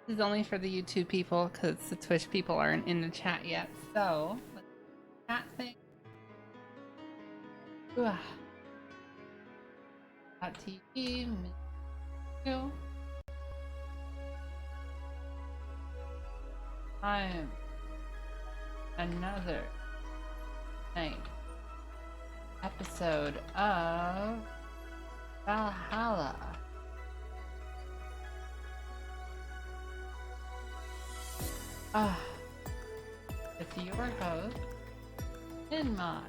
This is only for the YouTube people because the Twitch people aren't in the chat yet. So, chat thing. TV. Time. Another night. Episode of Valhalla. With your host, in my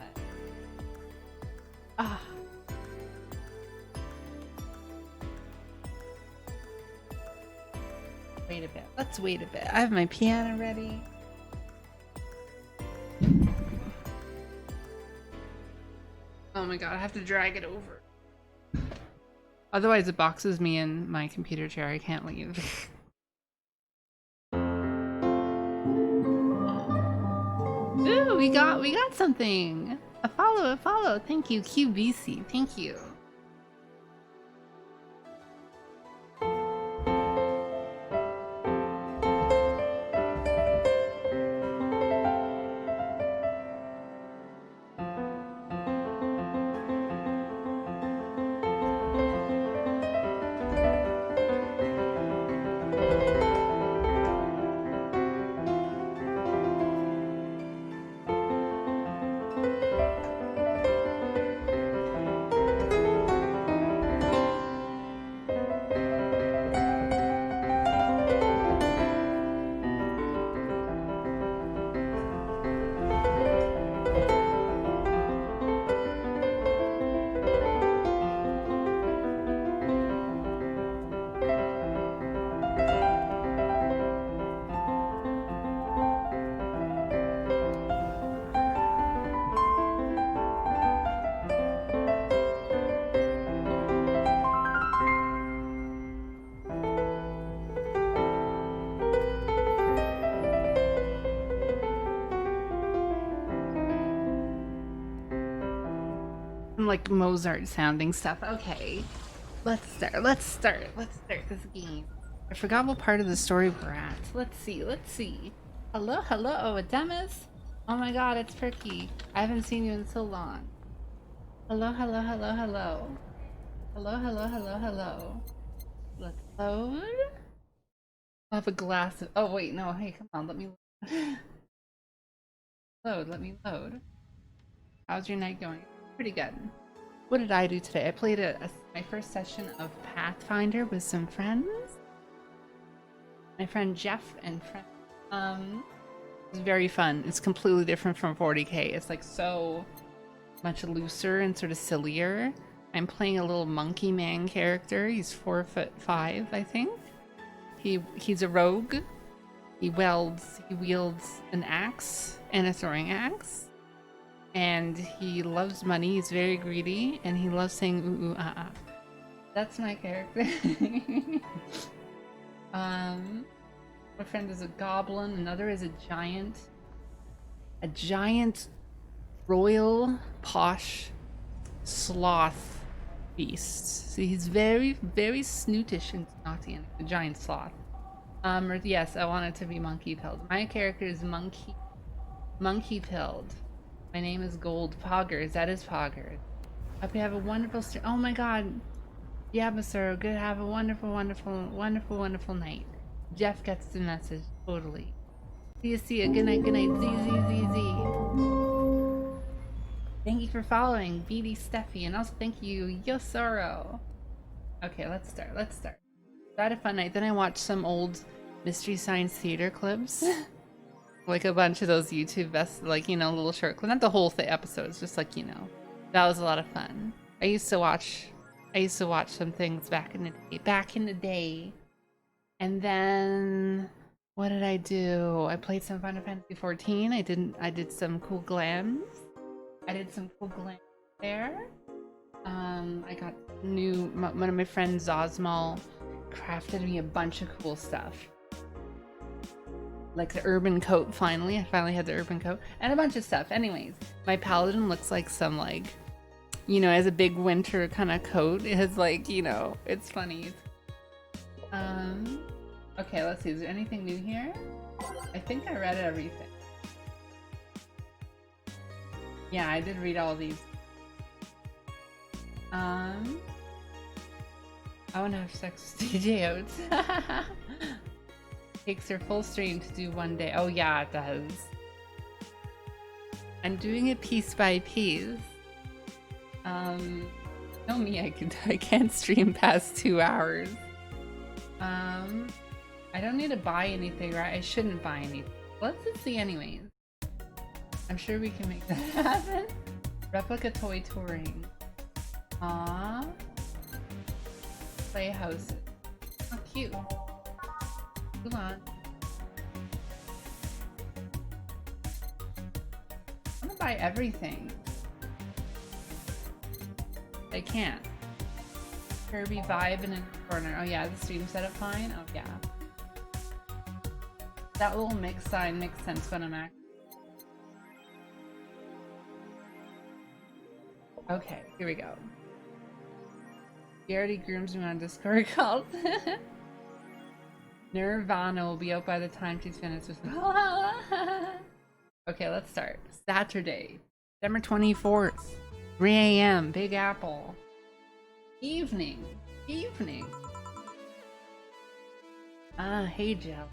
wait a bit. Let's wait a bit. I have my piano ready. Oh my god, I have to drag it over. Otherwise it boxes me in my computer chair. I can't leave. Ooh, we got something. A follow. Thank you, QBC. Thank you. Like Mozart sounding stuff. Okay, let's start this game. I forgot what part of the story we're at. Let's see. Hello, oh, Ademus. Oh my god, it's Perky. I haven't seen you in so long. Hello. Let's load. I'll have a glass of, oh wait, no, hey, come on, let me load. How's your night going? Pretty good. What did I do today? I played my first session of Pathfinder with some friends. My friend Jeff and friend. It's very fun. It's completely different from 40k. It's like so much looser and sort of sillier. I'm playing a little monkey man character. He's 4'5", I think. He's a rogue. He wields an axe and a throwing axe. And he loves money, he's very greedy, and he loves saying ooh, That's my character. My friend is a goblin, another is a giant royal posh sloth beast. So he's very, very snootish and snotty, and a giant sloth. Yes, I want it to be monkey pilled. My character is monkey pilled. My name is Gold Poggers. That is Poggers. Hope you have a wonderful oh my god. Yeah, sir. Good. Have a wonderful night. Jeff gets the message. Totally. See you. Good night. Z. Thank you for following, BD Steffi, and also thank you, Yosoro. Okay, let's start. I had a fun night. Then I watched some old Mystery Science Theater clips. Like a bunch of those YouTube best, like, you know, little short clips. Not the whole episodes, just like, you know. That was a lot of fun. I used to watch some things back in the day. And then what did I do? I played some Final Fantasy 14. I did some cool glams. There. I got one of my friends, Zosmal, crafted me a bunch of cool stuff. Like the urban coat, finally. I finally had the urban coat. And a bunch of stuff. Anyways, my paladin looks like some, like, you know, as a big winter kind of coat. It has, like, you know, it's funny. Okay, let's see. Is there anything new here? I think I read everything. Yeah, I did read all these. I want to have sex with DJ Oates. Takes her full stream to do one day. Oh yeah, it does. I'm doing it piece by piece. Know me, I can't stream past 2 hours. I don't need to buy anything, right? I shouldn't buy anything. Let's just see anyways. I'm sure we can make that happen. Replica toy touring. Aww. Playhouses. How cute. Hold on. I'm gonna buy everything. I can't. Kirby vibe in a corner. Oh yeah, the stream setup fine? Oh yeah. That little mix sign makes sense when I'm acting. Okay, here we go. He already grooms me on Discord called. Nirvana will be out by the time she's finished with Okay, let's start. Saturday, December 24th, 3 a.m. Big Apple. Evening. Hey Jill.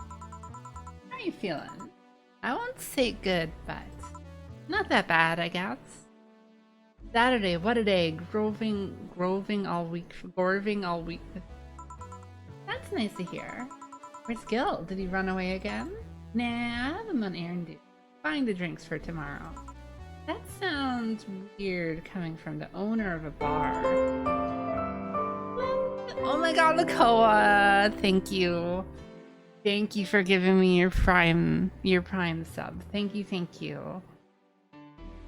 How you feeling? I won't say good, but not that bad, I guess. Saturday, what a day. Groving all week. That's nice to hear. Where's Gil? Did he run away again? Nah, I have him on errand duty. Buying the drinks for tomorrow. That sounds weird coming from the owner of a bar. What? Oh my god, Lakoa! Thank you. Thank you for giving me your prime sub. Thank you.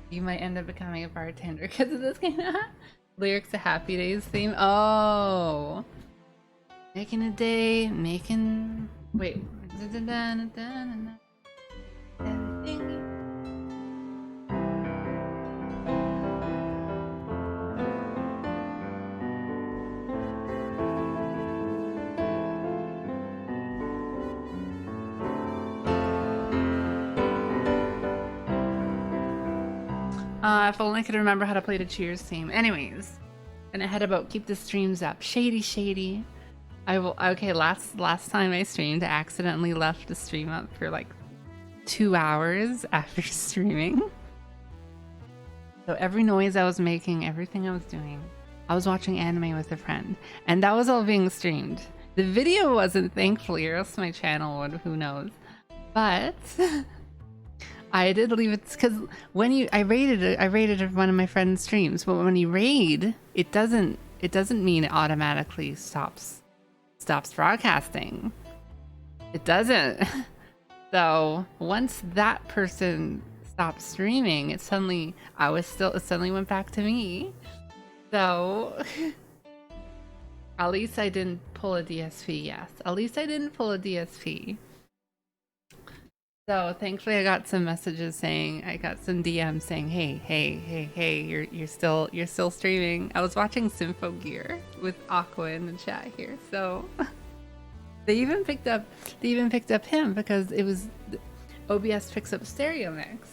You might end up becoming a bartender because of this game. Lyrics to Happy Days theme. Oh. Making a day, making... Wait. If only I could remember how to play the Cheers theme. Anyways, gonna head about, keep the streams up. Shady. I will. Okay, last time I streamed, I accidentally left the stream up for like 2 hours after streaming. So every noise I was making, everything I was doing, I was watching anime with a friend, and that was all being streamed. The video wasn't, thankfully, or else my channel would. Who knows? But. I did leave it because when I rated one of my friend's streams, but when you raid, it doesn't mean it automatically stops broadcasting. It doesn't. So once that person stopped streaming, it suddenly went back to me. So at least I didn't pull a DSP. Yes, at least I didn't pull a DSP. So thankfully I got some messages saying, I got some DMs saying, hey, you're still streaming. I was watching Sympho Gear with Aqua in the chat here. So they even picked up him because it was OBS picks up stereo mix.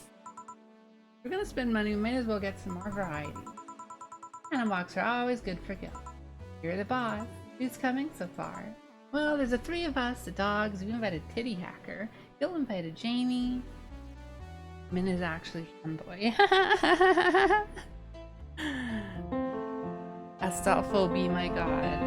We're gonna spend money, we might as well get some more variety. And walks are always good for Gil. You're the boss. Who's coming so far? Well, there's the 3 of us, the dogs, we invited Titty Hacker. Gil invited Jamie. Min is actually fanboy. Astophobia, my god.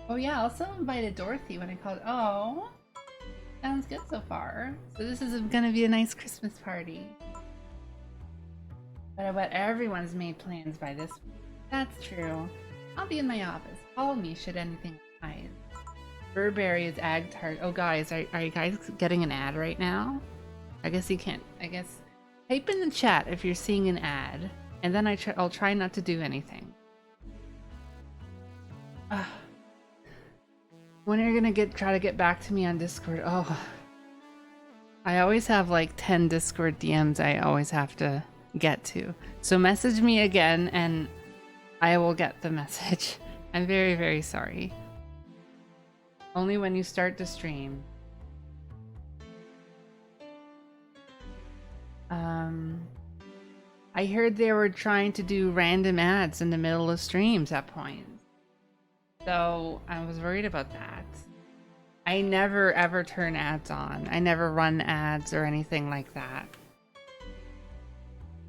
Oh yeah, I also invited Dorothy when I called. Oh. Sounds good so far. So this is gonna be a nice Christmas party. But I bet everyone's made plans by this week. That's true. I'll be in my office. Call me should anything arise. Burberry is ag tart. Oh guys, are you guys getting an ad right now? I guess you can't. I guess type in the chat if you're seeing an ad, and then I'll try not to do anything. When are you gonna try to get back to me on Discord? Oh, I always have like 10 Discord DMs I always have to get to. So message me again and I will get the message. I'm very, very sorry. Only when you start the stream. I heard they were trying to do random ads in the middle of streams at points. So I was worried about that. I never ever turn ads on. I never run ads or anything like that.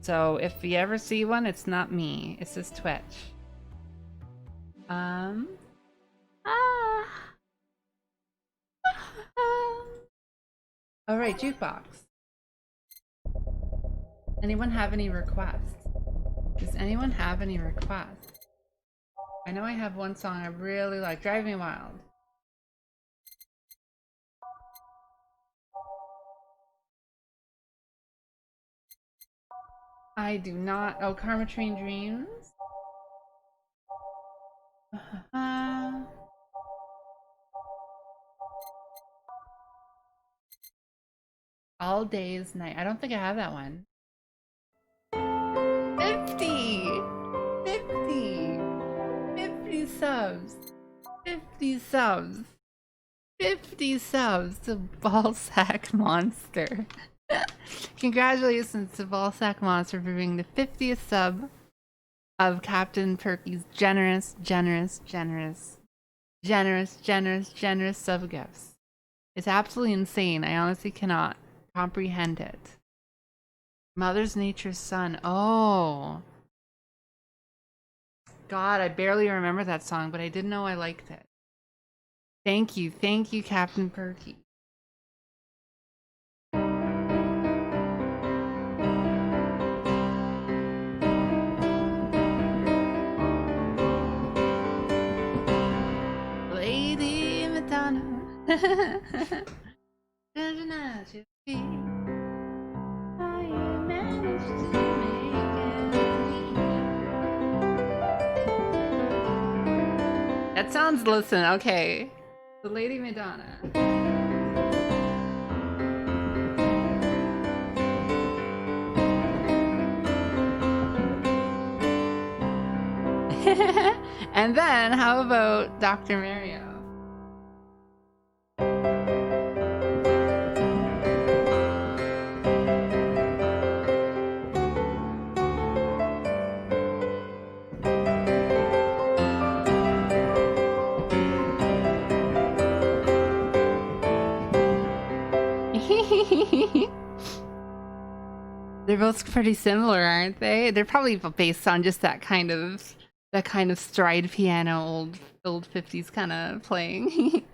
So if you ever see one, it's not me. It's just Twitch. All right, jukebox. Anyone have any requests? Does anyone have any requests? I know I have one song I really like, Drive Me Wild. I do not. Oh, Karma Train Dreams. All Days Night. I don't think I have that one. 50! 50! 50 subs! 50 subs! 50 subs to Ballsack Monster. Congratulations to Ballsack Monster for being the 50th sub of Captain Perky's generous sub gifts. It's absolutely insane. I honestly cannot comprehend it. Mother's Nature's Son. Oh. God, I barely remember that song, but I didn't know I liked it. Thank you, Captain Perky. Lady Madonna. That sounds, listen, okay. The Lady Madonna. And then, how about Dr. Mario? They're both pretty similar, aren't they? They're probably based on just that kind of stride piano, old 50s kind of playing.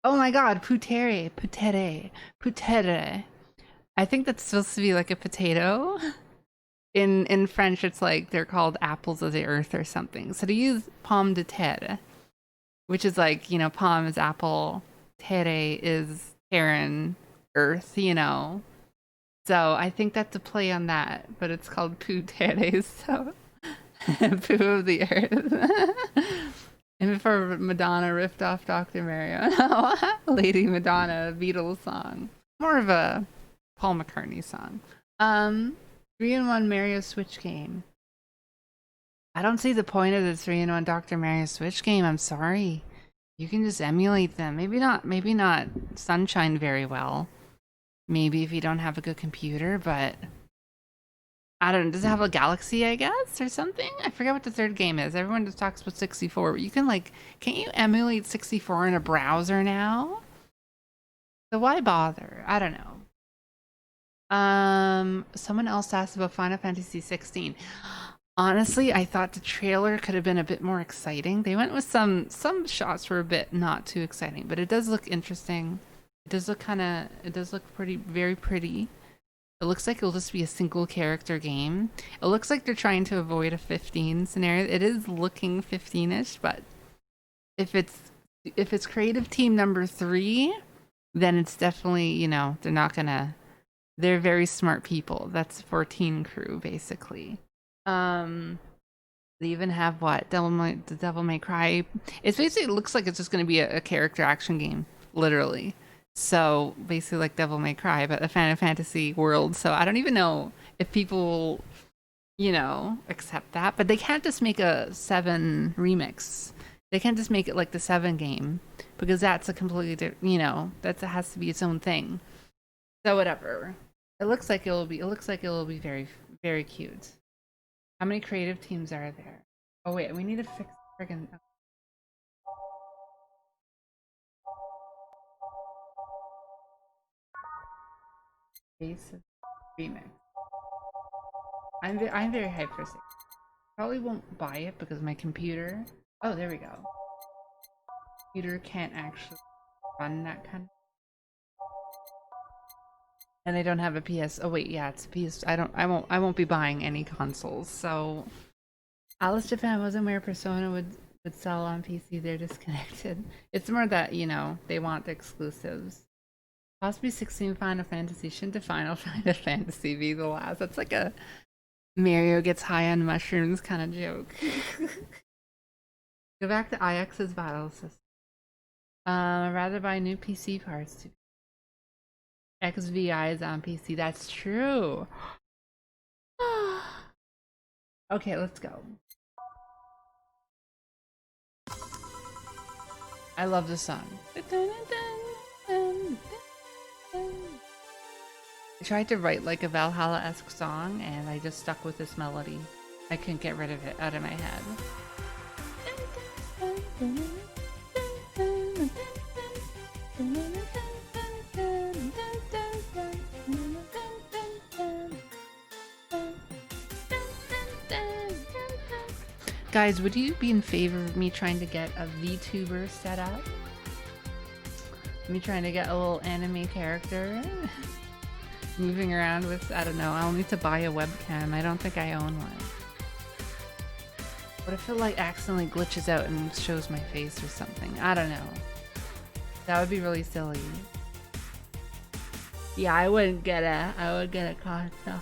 Oh my god, putere. I think that's supposed to be like a potato. In French, it's like they're called apples of the earth or something. So to use pomme de terre, which is like, you know, pomme is apple, terre is Terran, earth, you know. So I think that's a play on that, but it's called Pooh Terre, so Pooh of the Earth. And before Madonna ripped off Dr. Mario, Lady Madonna, Beatles song. More of a Paul McCartney song. 3-in-1 Mario Switch game. I don't see the point of the 3-in-1 Dr. Mario Switch game, I'm sorry. You can just emulate them. Maybe not Sunshine very well. Maybe if you don't have a good computer, but I don't know. Does it have a Galaxy, I guess, or something? I forget what the third game is. Everyone just talks about 64, but you can, like, can't you emulate 64 in a browser now? So why bother? I don't know. Someone else asked about Final Fantasy 16. Honestly, I thought the trailer could have been a bit more exciting. They went with some shots were a bit not too exciting, but it does look interesting. It does look very pretty. It looks like it'll just be a single character game. It looks like they're trying to avoid a 15 scenario. It is looking 15-ish, but if it's creative team number 3, then it's definitely, you know, they're very smart people. That's 14 crew basically. They even have what? The Devil May Cry. It's basically, it looks like it's just going to be a character action game, literally. So basically, like Devil May Cry, but a Final Fantasy world. So I don't even know if people, accept that. But they can't just make a 7 remix. They can't just make it like the 7 game because that's a completely different. That has to be its own thing. So whatever. It looks like it will be. It looks like it will be very, very cute. How many creative teams are there? Oh wait, we need to fix friggin' base of remix. I'm very hyped for 6. Probably won't buy it because my computer. Oh, there we go. Computer can't actually run that kind of. And I don't have a PS. Oh wait, yeah, it's a PS. I won't be buying any consoles. So Alice Japan wasn't where Persona would sell on PC. They're disconnected. It's more that, they want the exclusives. Possibly 16 Final Fantasy. Shouldn't the Final Fantasy be the last? That's like a Mario gets high on mushrooms kind of joke. Go back to IX's battle system. I'd rather buy new PC parts to XVI is on PC. That's true. Okay, let's go. I love the song. I tried to write like a Valhalla-esque song and I just stuck with this melody. I couldn't get rid of it out of my head. Guys, would you be in favor of me trying to get a VTuber set up? Me trying to get a little anime character? Moving around with, I don't know, I'll need to buy a webcam. I don't think I own one. What if it like accidentally glitches out and shows my face or something? I don't know. That would be really silly. Yeah, I would get a console.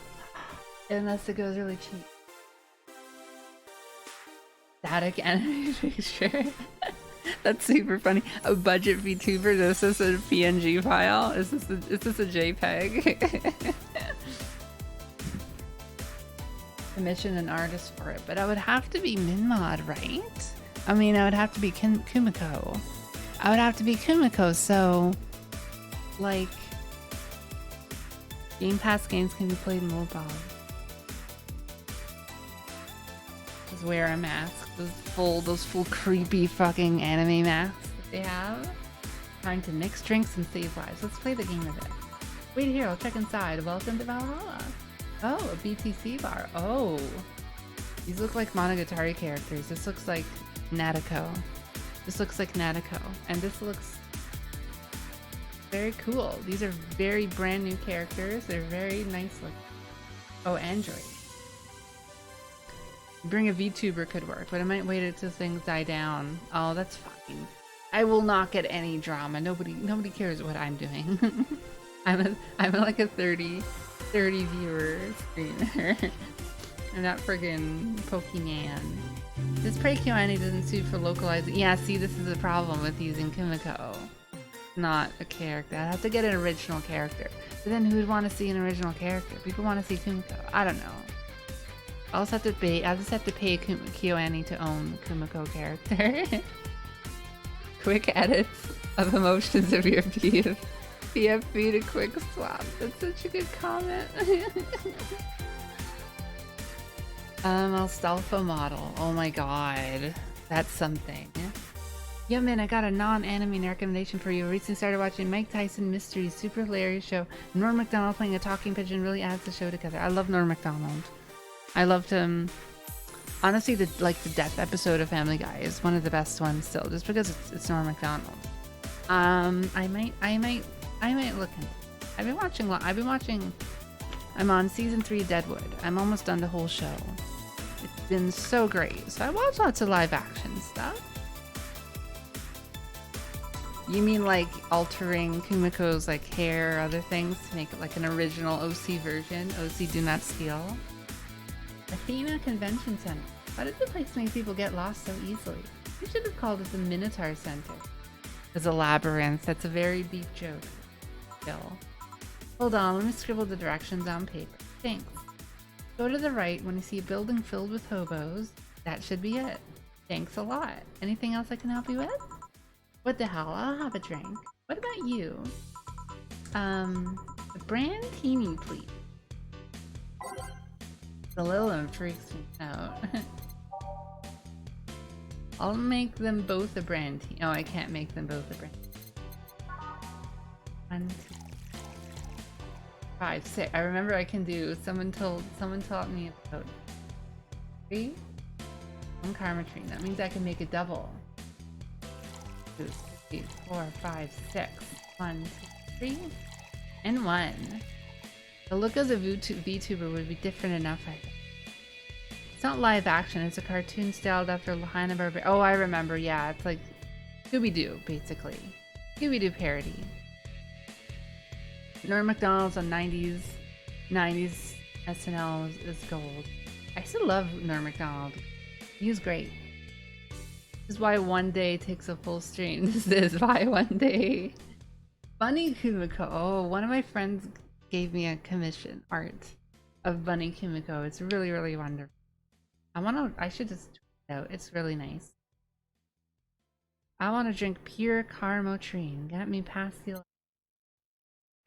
Unless it goes really cheap. Static anime picture. That's super funny. A budget VTuber. Is this a PNG file? Is this a JPEG? Commission an artist for it, but I would have to be Minmod, right? I mean, I would have to be Kumiko. I would have to be Kumiko. So, like, Game Pass games can be played mobile. Just wear a mask. Those full creepy fucking anime masks that they have. Trying to mix drinks and save lives. Let's play the game a bit. Wait here, I'll check inside. Welcome to Valhalla. Oh, a BTC bar. Oh. These look like Monogatari characters. This looks like Nadeko. This looks like Nadeko. And this looks very cool. These are very brand new characters. They're very nice looking. Oh, Android. Bring a VTuber could work, but I might wait until things die down. Oh, that's fine. I will not get any drama. Nobody cares what I'm doing. I'm like a 30 viewer streamer. I'm not friggin' Pokemon. This Prey Kyoani doesn't suit for localizing. Yeah, see, this is the problem with using Kumiko. Not a character. I'd have to get an original character. But then who would want to see an original character? People want to see Kumiko. I don't know. I just have to pay Kyoani to own Kumiko character. Quick edits of emotions of your PFP to quick swap. That's such a good comment. Alstalfa model. Oh my god. That's something. Yeah, man, I got a non-anime recommendation for you. I recently started watching Mike Tyson Mystery. Super hilarious show. Norm Macdonald playing a talking pigeon really adds the show together. I love Norm Macdonald. I loved him. Honestly, the death episode of Family Guy is one of the best ones still, just because it's Norm Macdonald. I might look into it. I've been watching. I'm on season 3 of Deadwood. I'm almost done the whole show. It's been so great. So I watch lots of live action stuff. You mean like altering Kumiko's like hair or other things to make it like an original OC version? OC Do Not Steal. Athena Convention Center. Why did the place make people get lost so easily? We should have called it the Minotaur Center. There's a labyrinth. That's a very deep joke. Bill. Hold on, let me scribble the directions on paper. Thanks. Go to the right when you see a building filled with hobos. That should be it. Thanks a lot. Anything else I can help you with? What the hell? I'll have a drink. What about you? A brandini, please. The Lilum freaks me out. I'll make them both a brandini. Oh, I can't make them both a brandini. 1, 2, 5, 6. I remember I can do. Someone taught me about 3. 1 karma tree. That means I can make a double. 2, 3, 4, 5, 6. 1, 2, 3, and 1. The look of the VTuber would be different enough, I think. It's not live action. It's a cartoon styled after Hanna-Barbera. Oh, I remember. Yeah, it's like Scooby-Doo, basically. Scooby-Doo parody. Norm Macdonald's on 90s SNL is gold. I still love Norm Macdonald. He was great. This is why one day takes a full stream. This is why one day. Bunny Kumiko. Oh, one of my friends gave me a commission art of Bunny Kumiko. It's really, really wonderful. I should just tweet it out. It's really nice. I want to drink pure Carmotrine. Get me past the...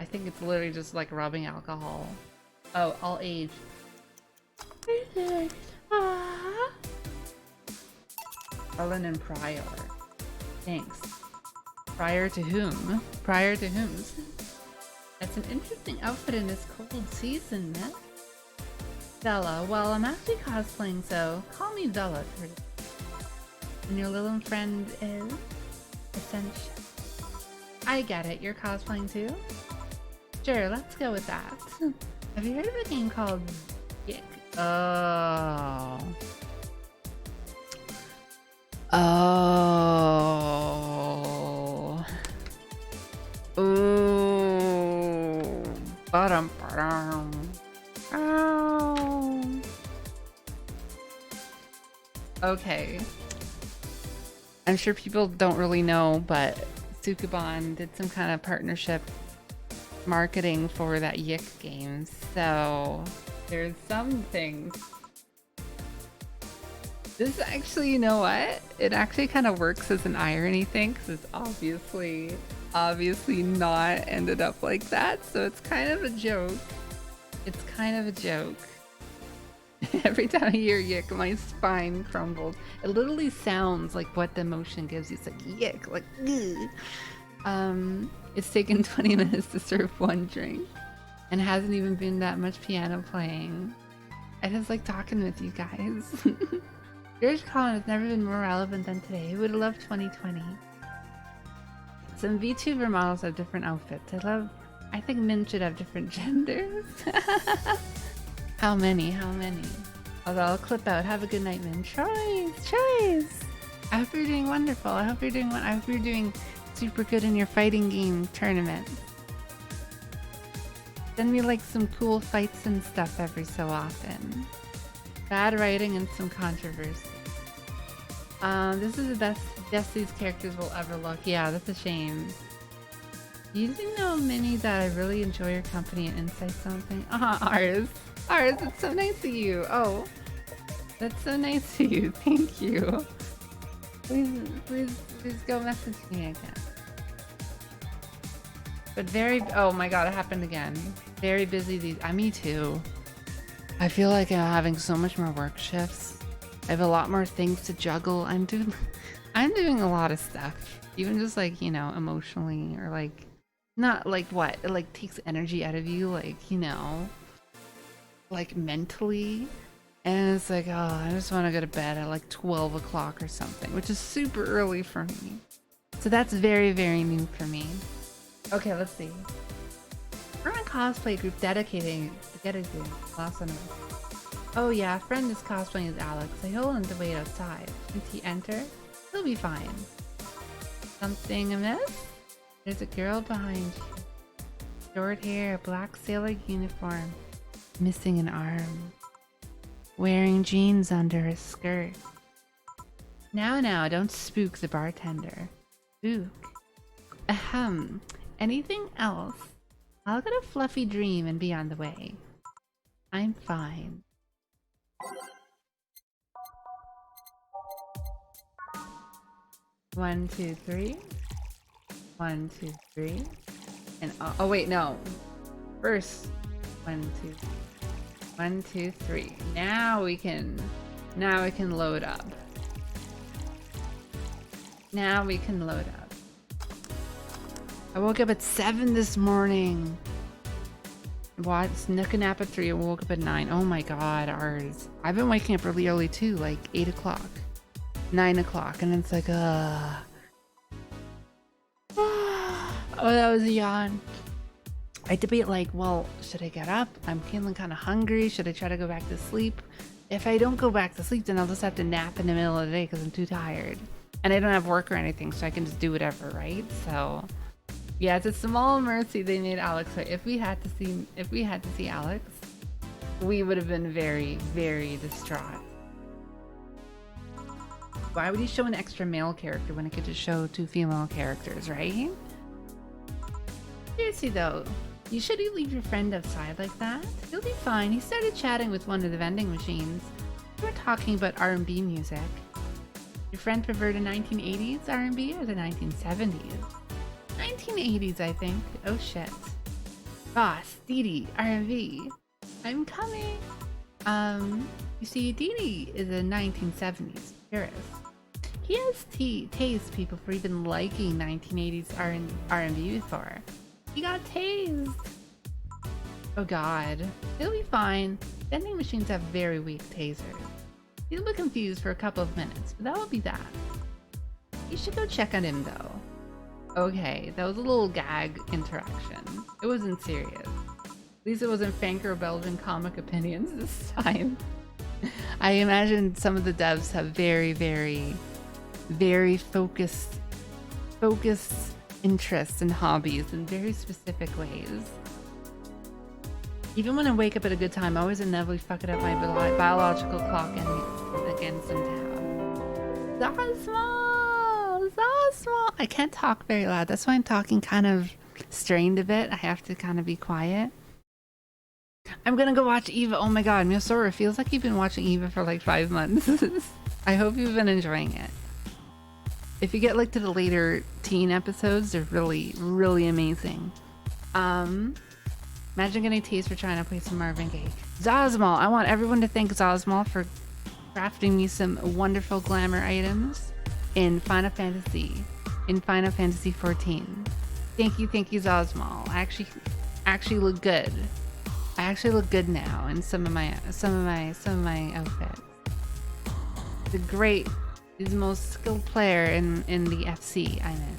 I think it's literally just like rubbing alcohol. Oh, all age. Ellen and Prior. Thanks. Prior to whom? Prior to whom? That's an interesting outfit in this cold season, man. Bella. Well, I'm actually cosplaying, so call me Bella. And your little friend is Ascension. I get it. You're cosplaying too? Sure, let's go with that. Have you heard of a game called Yick? Oh. Oh. Ooh. Ba-dum, ba-dum. Oh. Okay. I'm sure people don't really know, but Sukuban did some kind of partnership marketing for that Yick game, so there's some things. This actually, you know what? It actually kind of works as an irony thing, because it's obviously not ended up like that, so it's kind of a joke. It's kind of a joke. Every time I hear Yick, my spine crumbles. It literally sounds like what the emotion gives you. It's like Yick, like ugh. It's taken 20 minutes to serve 1 drink, and hasn't even been that much piano playing. I just like talking with you guys. George Collin has never been more relevant than today. Who would have loved 2020? Some VTuber models have different outfits. I think men should have different genders. How many? How many? Although I'll clip out. Have a good night, Min. Choice! I hope you're doing wonderful. I hope you're doing super good in your fighting game tournament. Send me like some cool fights and stuff every so often. Bad writing and some controversy. This is the best these characters will ever look. Yeah, that's a shame. You do know, Minnie, that I really enjoy your company and insights on things. Ours, it's so nice of you. Oh, that's so nice of you. Thank you. Please go message me again. But oh my god, it happened again. Very busy me too. I feel like I'm having so much more work shifts. I have a lot more things to juggle. I'm doing a lot of stuff. Even just like, you know, emotionally, or like, not like what? It like takes energy out of you, like, you know, like mentally. And it's like, oh, I just want to go to bed at like 12 o'clock or something, which is super early for me. So that's very, very new for me. Okay, let's see. We're a cosplay group dedicated last one. Oh yeah, a friend is cosplaying as Alex. I told him to wait outside. Since he enter, he'll be fine. Something amiss? There's a girl behind you. Short hair, black sailor uniform, missing an arm. wearing jeans under his skirt. Now, don't spook the bartender. Spook. Ahem. Anything else? I'll get a fluffy dream and be on the way. I'm fine. One, two, three. 1, 2, 3. And oh wait, no. First, 1, 2, 1, 2, 3. Now we can load up. Now we can load up. I woke up at 7 this morning. What? Snook a nap at 3 and woke up at 9. Oh my god, ours. I've been waking up really early too, like 8 o'clock. 9 o'clock, and it's like, oh, that was a yawn. I debate like, well, should I get up? I'm feeling kind of hungry. Should I try to go back to sleep? If I don't go back to sleep, then I'll just have to nap in the middle of the day because I'm too tired. And I don't have work or anything, so I can just do whatever, right? So, yeah, it's a small mercy they made Alex. So if we had to see Alex, we would have been very, very distraught. Why would you show an extra male character when it could just show 2 female characters, right? Seriously though, you shouldn't leave your friend outside like that. He'll be fine. He started chatting with one of the vending machines. We were talking about R&B music. Your friend preferred the 1980s R&B or the 1970s? 1980s, I think. Oh shit. Boss, Dee R&B. I'm coming. You see, Dee is a 1970s purist. He has tased people for even liking 1980s R&B before. He got tased. Oh god. He'll be fine. Vending machines have very weak tasers. He'll be confused for a couple of minutes, but that will be that. You should go check on him though. Okay, that was a little gag interaction. It wasn't serious. At least it wasn't Fanker Belgian comic opinions this time. I imagine some of the devs have very, very, very focused interests and hobbies in very specific ways. Even when I wake up at a good time, I always inevitably fuck it up my biological clock and against and tab. Small. I can't talk very loud. That's why I'm talking kind of strained a bit. I have to kind of be quiet. I'm gonna go watch Eva. Oh my god, Miosora, feels like you've been watching Eva for like 5 months. I hope you've been enjoying it. If you get like to the later teen episodes, they're really, really amazing. Imagine getting teased for trying to play some Marvin Gaye. Zosmal! I want everyone to thank Zosmal for crafting me some wonderful glamour items in Final Fantasy 14. Thank you, Zosmal. I actually look good. I actually look good now in some of my outfits. He's the most skilled player in the FC I'm in.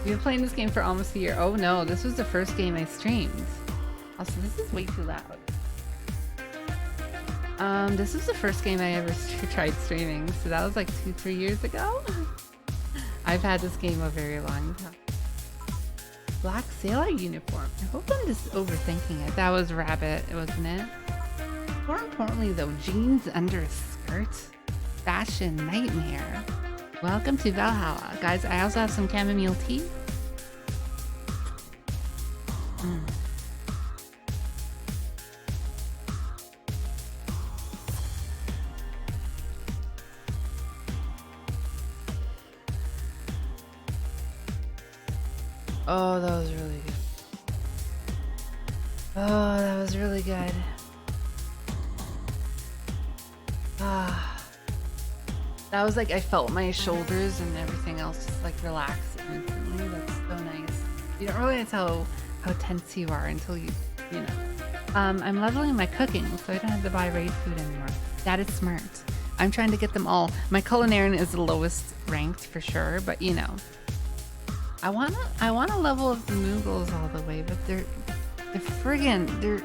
We've been playing this game for almost a year. Oh no, this was the first game I streamed. Also, this is way too loud. This was the first game I ever tried streaming, so that was like 2-3 years ago. I've had this game a very long time. Black sailor uniform. I hope I'm just overthinking it. That was Rabbit, wasn't it? More importantly though, jeans under a skirt? Fashion nightmare. Welcome to Valhalla. Guys, I also have some chamomile tea. Oh, that was really good. Oh, that was really good. That was like, I felt my shoulders and everything else just like relax instantly. That's so nice. You don't really tell how tense you are until you know. I'm leveling my cooking, so I don't have to buy raid food anymore. That is smart. I'm trying to get them all. My culinarian is the lowest ranked for sure, but you know. I wanna level up the Moogles all the way, but they're friggin' their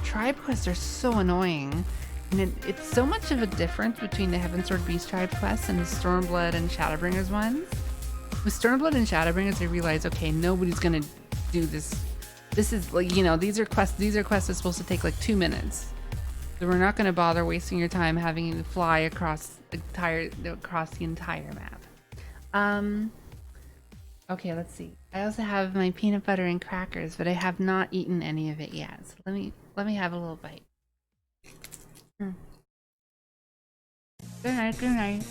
tribe quests are so annoying. And it's so much of a difference between the Heavensward Beast tribe quests and the Stormblood and Shadowbringers ones. With Stormblood and Shadowbringers, I realized, okay, nobody's gonna do this. This is like, you know, these are quests that are supposed to take like 2 minutes. So we're not going to bother wasting your time having you fly across the entire map. Okay, let's see. I also have my peanut butter and crackers, but I have not eaten any of it yet. So let me have a little bite. Good night, good night.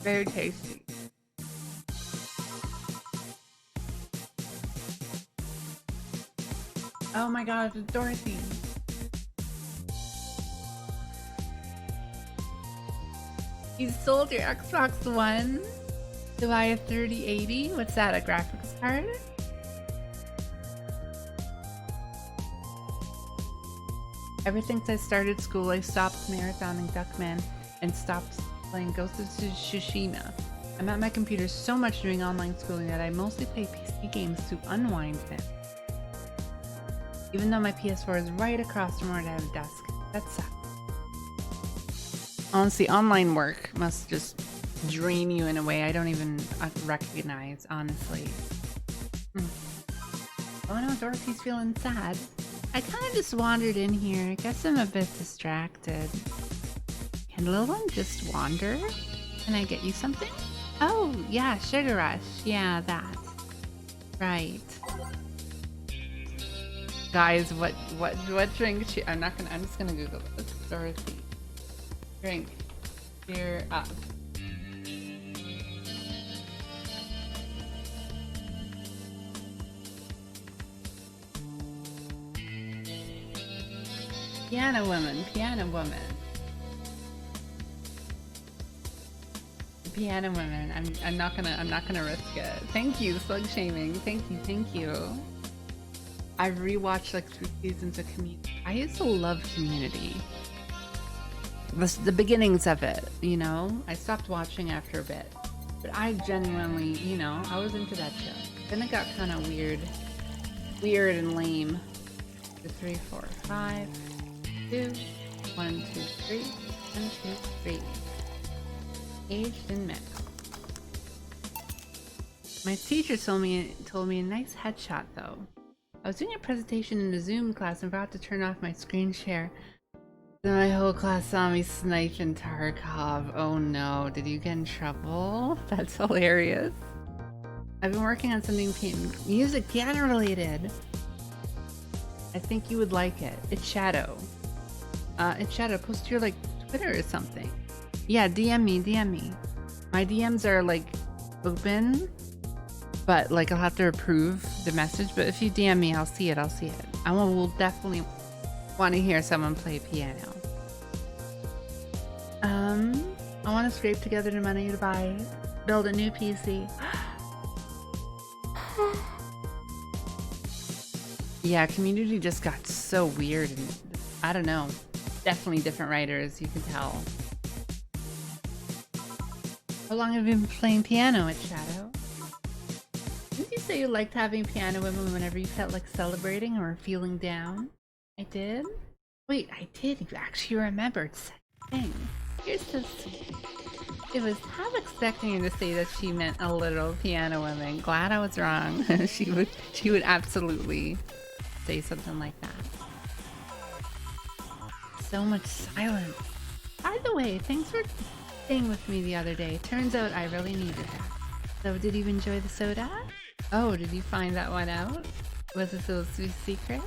Very tasty. Oh my god, it's Dorothy. You sold your Xbox One to buy a 3080? What's that, a graphics card? Ever since I started school, I stopped marathoning Duckman and stopped playing Ghost of Tsushima. I'm at my computer so much doing online schooling that I mostly play PC games to unwind them. Even though my PS4 is right across from where I have a desk. That sucks. Honestly, online work must just drain you in a way I don't even recognize, honestly. Oh no, Dorothy's feeling sad. I kind of just wandered in here. I guess I'm a bit distracted. Can little one just wander? Can I get you something? Oh, yeah, Sugar Rush. Yeah, that. Right. Guys, what drink? I'm just gonna Google this. Dorothy. Drink. Cheer up. Piano woman, piano woman. Piano woman. I'm not gonna risk it. Thank you, slug shaming. Thank you. I've rewatched like 3 seasons of Community. I used to love Community. The beginnings of it, you know? I stopped watching after a bit. But I genuinely, you know, I was into that show. Then it got kind of weird and lame. 3, 4, 5, 2, 1, 2, 3, 1, 2, 3. Aged and mixed. My teacher told me a nice headshot though. I was doing a presentation in a Zoom class and about to turn off my screen share. Then my whole class saw me sniping Tarkov. Oh no, did you get in trouble? That's hilarious. I've been working on something music piano related. I think you would like it. It's Shadow. It's Shadow. Post your like Twitter or something. Yeah, DM me. My DMs are like open, but like I'll have to approve the message. But if you DM me, I'll see it. I will definitely want to hear someone play piano. I want to scrape together the money to build a new PC. Yeah, Community just got so weird and I don't know. Definitely different writers, you can tell. How long have you been playing piano at Shadow? Didn't you say you liked having piano women whenever you felt like celebrating or feeling down? I did? Wait, I did. You actually remembered such a thing. You're so sweet. It was half expecting you to say that she meant a literal piano woman. Glad I was wrong. She would absolutely say something like that. So much silence. By the way, thanks for staying with me the other day. Turns out I really needed that. So did you enjoy the soda? Oh, did you find that one out? Was it a sweet secret?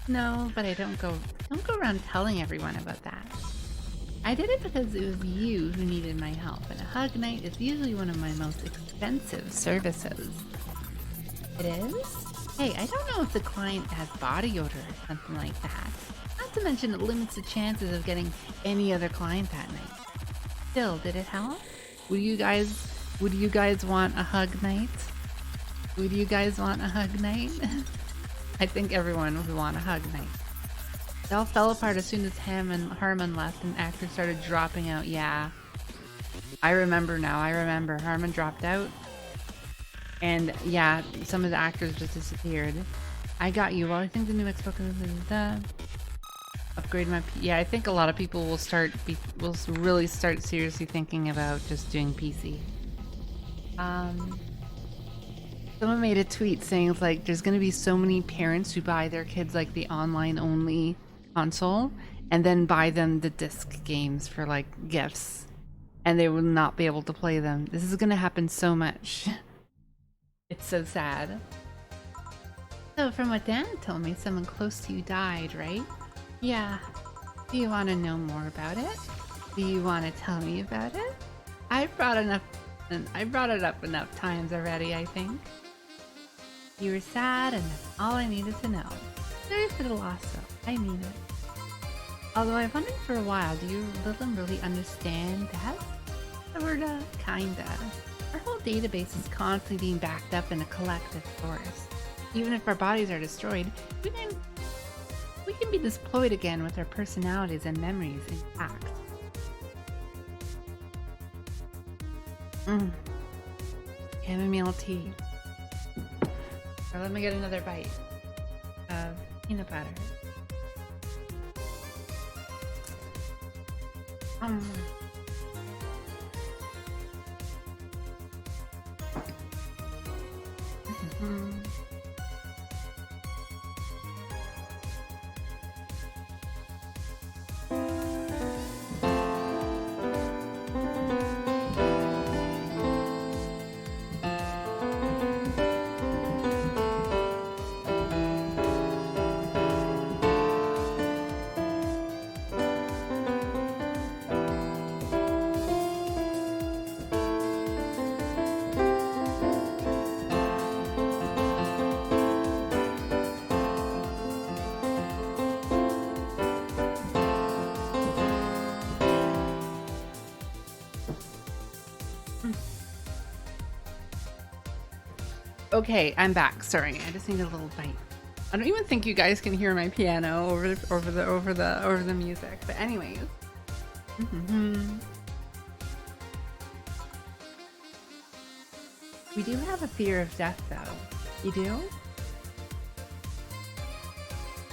No, but I don't go around telling everyone about that. I did it because it was you who needed my help, and a hug night is usually one of my most expensive services. It is? Hey, I don't know if the client has body odor or something like that. Not to mention it limits the chances of getting any other client that night. Still, did it help? Would you guys want a hug night? Would you guys want a hug night? I think everyone would want a hug night. It all fell apart as soon as Harmon left and actors started dropping out. Yeah. I remember now. Harmon dropped out. And yeah, some of the actors just disappeared. I got you. Well, I think the new Xbox is upgrade my yeah, I think a lot of people will really start seriously thinking about just doing PC. Someone made a tweet saying like there's gonna be so many parents who buy their kids like the online only console and then buy them the disc games for like gifts and they will not be able to play them. This is gonna happen so much. It's so sad. So from what Dan told me, someone close to you died, right? Yeah. Do you want to know more about it? Do you want to tell me about it? I brought it up enough times already, I think. You were sad, and that's all I needed to know. Sorry for the loss, though. I mean it. Although I've wondered for a while, do you little really understand that? Sorta, kinda. Our whole database is constantly being backed up in a collective force. Even if our bodies are destroyed, we can be deployed again with our personalities and memories intact. Chamomile tea. Or let me get another bite of peanut butter. Okay, I'm back. Sorry, I just need a little bite. I don't even think you guys can hear my piano over the music. But anyways, we do have a fear of death, though. You do?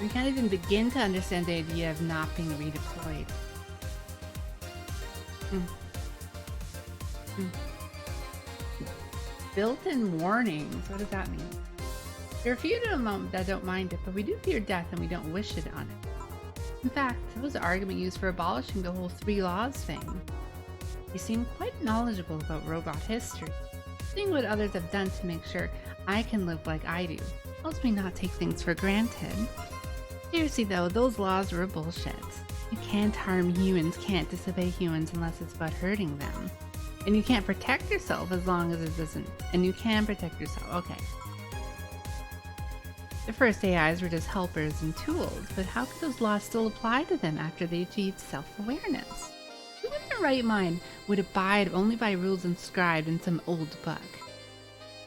We can't even begin to understand the idea of not being redeployed. Built-in warnings. What does that mean? There are a few that don't mind it, but we do fear death and we don't wish it on it. In fact, it was an argument used for abolishing the whole 3 laws thing. You seem quite knowledgeable about robot history. Seeing what others have done to make sure I can live like I do helps me not take things for granted. Seriously though, those laws were bullshit. You can't harm humans, can't disobey humans unless it's about hurting them. And you can't protect yourself as long as it doesn't. And you can protect yourself. Okay. The first AIs were just helpers and tools, but how could those laws still apply to them after they achieved self-awareness? Who in their right mind would abide only by rules inscribed in some old book?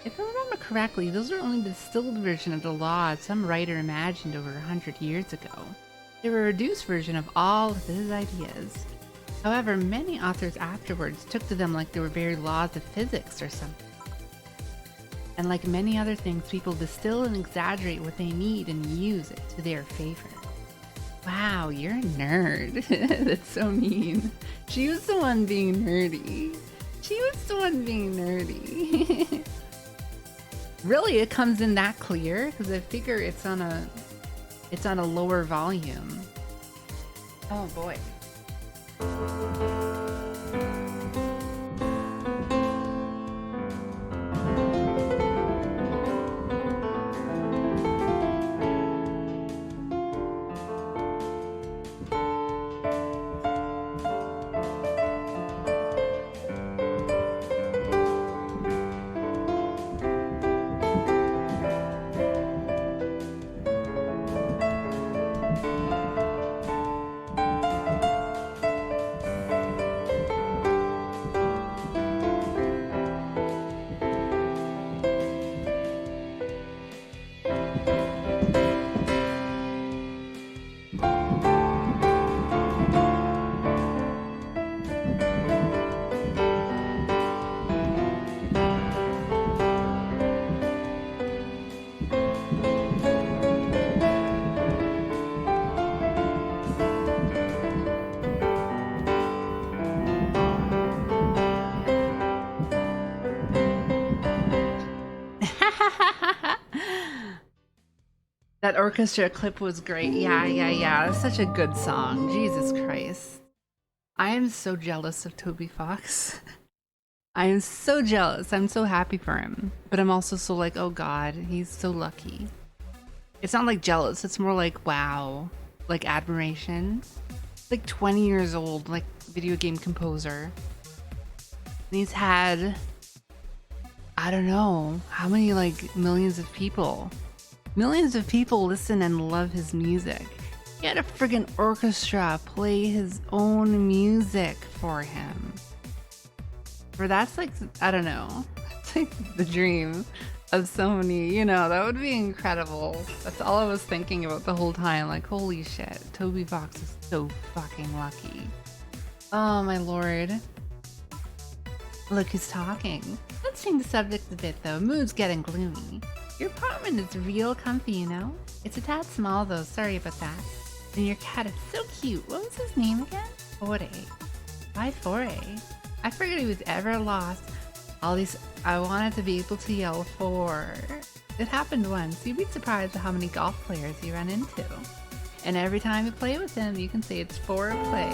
If I remember correctly, those are only the distilled version of the laws some writer imagined over 100 years ago. They were a reduced version of all of his ideas. However, many authors afterwards took to them like they were very laws of physics or something. And like many other things, people distill and exaggerate what they need and use it to their favor. Wow, you're a nerd. That's so mean. She was the one being nerdy. Really, it comes in that clear? Because I figure it's on a lower volume. Oh boy. That orchestra clip was great. Yeah. That's such a good song. Jesus Christ. I am so jealous of Toby Fox. I am so jealous. I'm so happy for him. But I'm also so like, oh God, he's so lucky. It's not like jealous. It's more like, wow. Like admiration. Like 20 years old, like video game composer. And he's had, I don't know, how many like millions of people listen and love his music. He had a friggin' orchestra play his own music for him. For that's like, I don't know, it's like the dream of so many, you know, that would be incredible. That's all I was thinking about the whole time. Like, holy shit, Toby Fox is so fucking lucky. Oh my lord. Look who's talking. Let's change the subject a bit though. Mood's getting gloomy. Your apartment is real comfy, you know? It's a tad small though, sorry about that. And your cat is so cute. What was his name again? Foray. Why Foray? I forget he was ever lost. All these, I wanted to be able to yell for. It happened once. You'd be surprised at how many golf players you run into. And every time you play with them, you can say it's for play.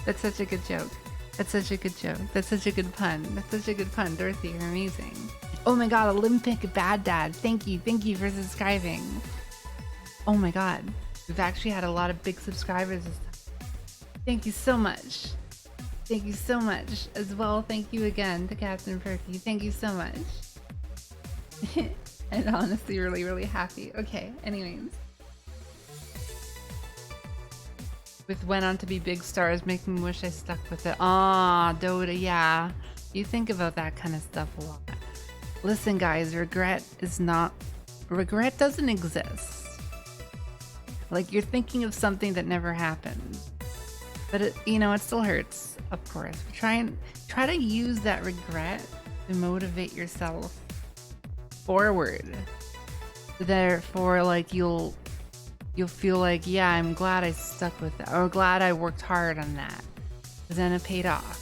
That's such a good joke. That's such a good joke. That's such a good pun. That's such a good pun. Dorothy, you're amazing. Oh my god, Olympic Bad Dad. Thank you for subscribing. Oh my god. We've actually had a lot of big subscribers. Thank you so much. Thank you so much. As well, thank you again to Captain Perky. Thank you so much. I'm honestly really happy. Okay, anyways. With went on to be big stars, making me wish I stuck with it. Ah, Dota, yeah. You think about that kind of stuff a lot. Listen, guys, regret doesn't exist. Like, you're thinking of something that never happened. But it, you know, it still hurts, of course. Try to use that regret to motivate yourself forward. Therefore, like, you'll feel like, yeah, I'm glad I stuck with that, or glad I worked hard on that, because then it paid off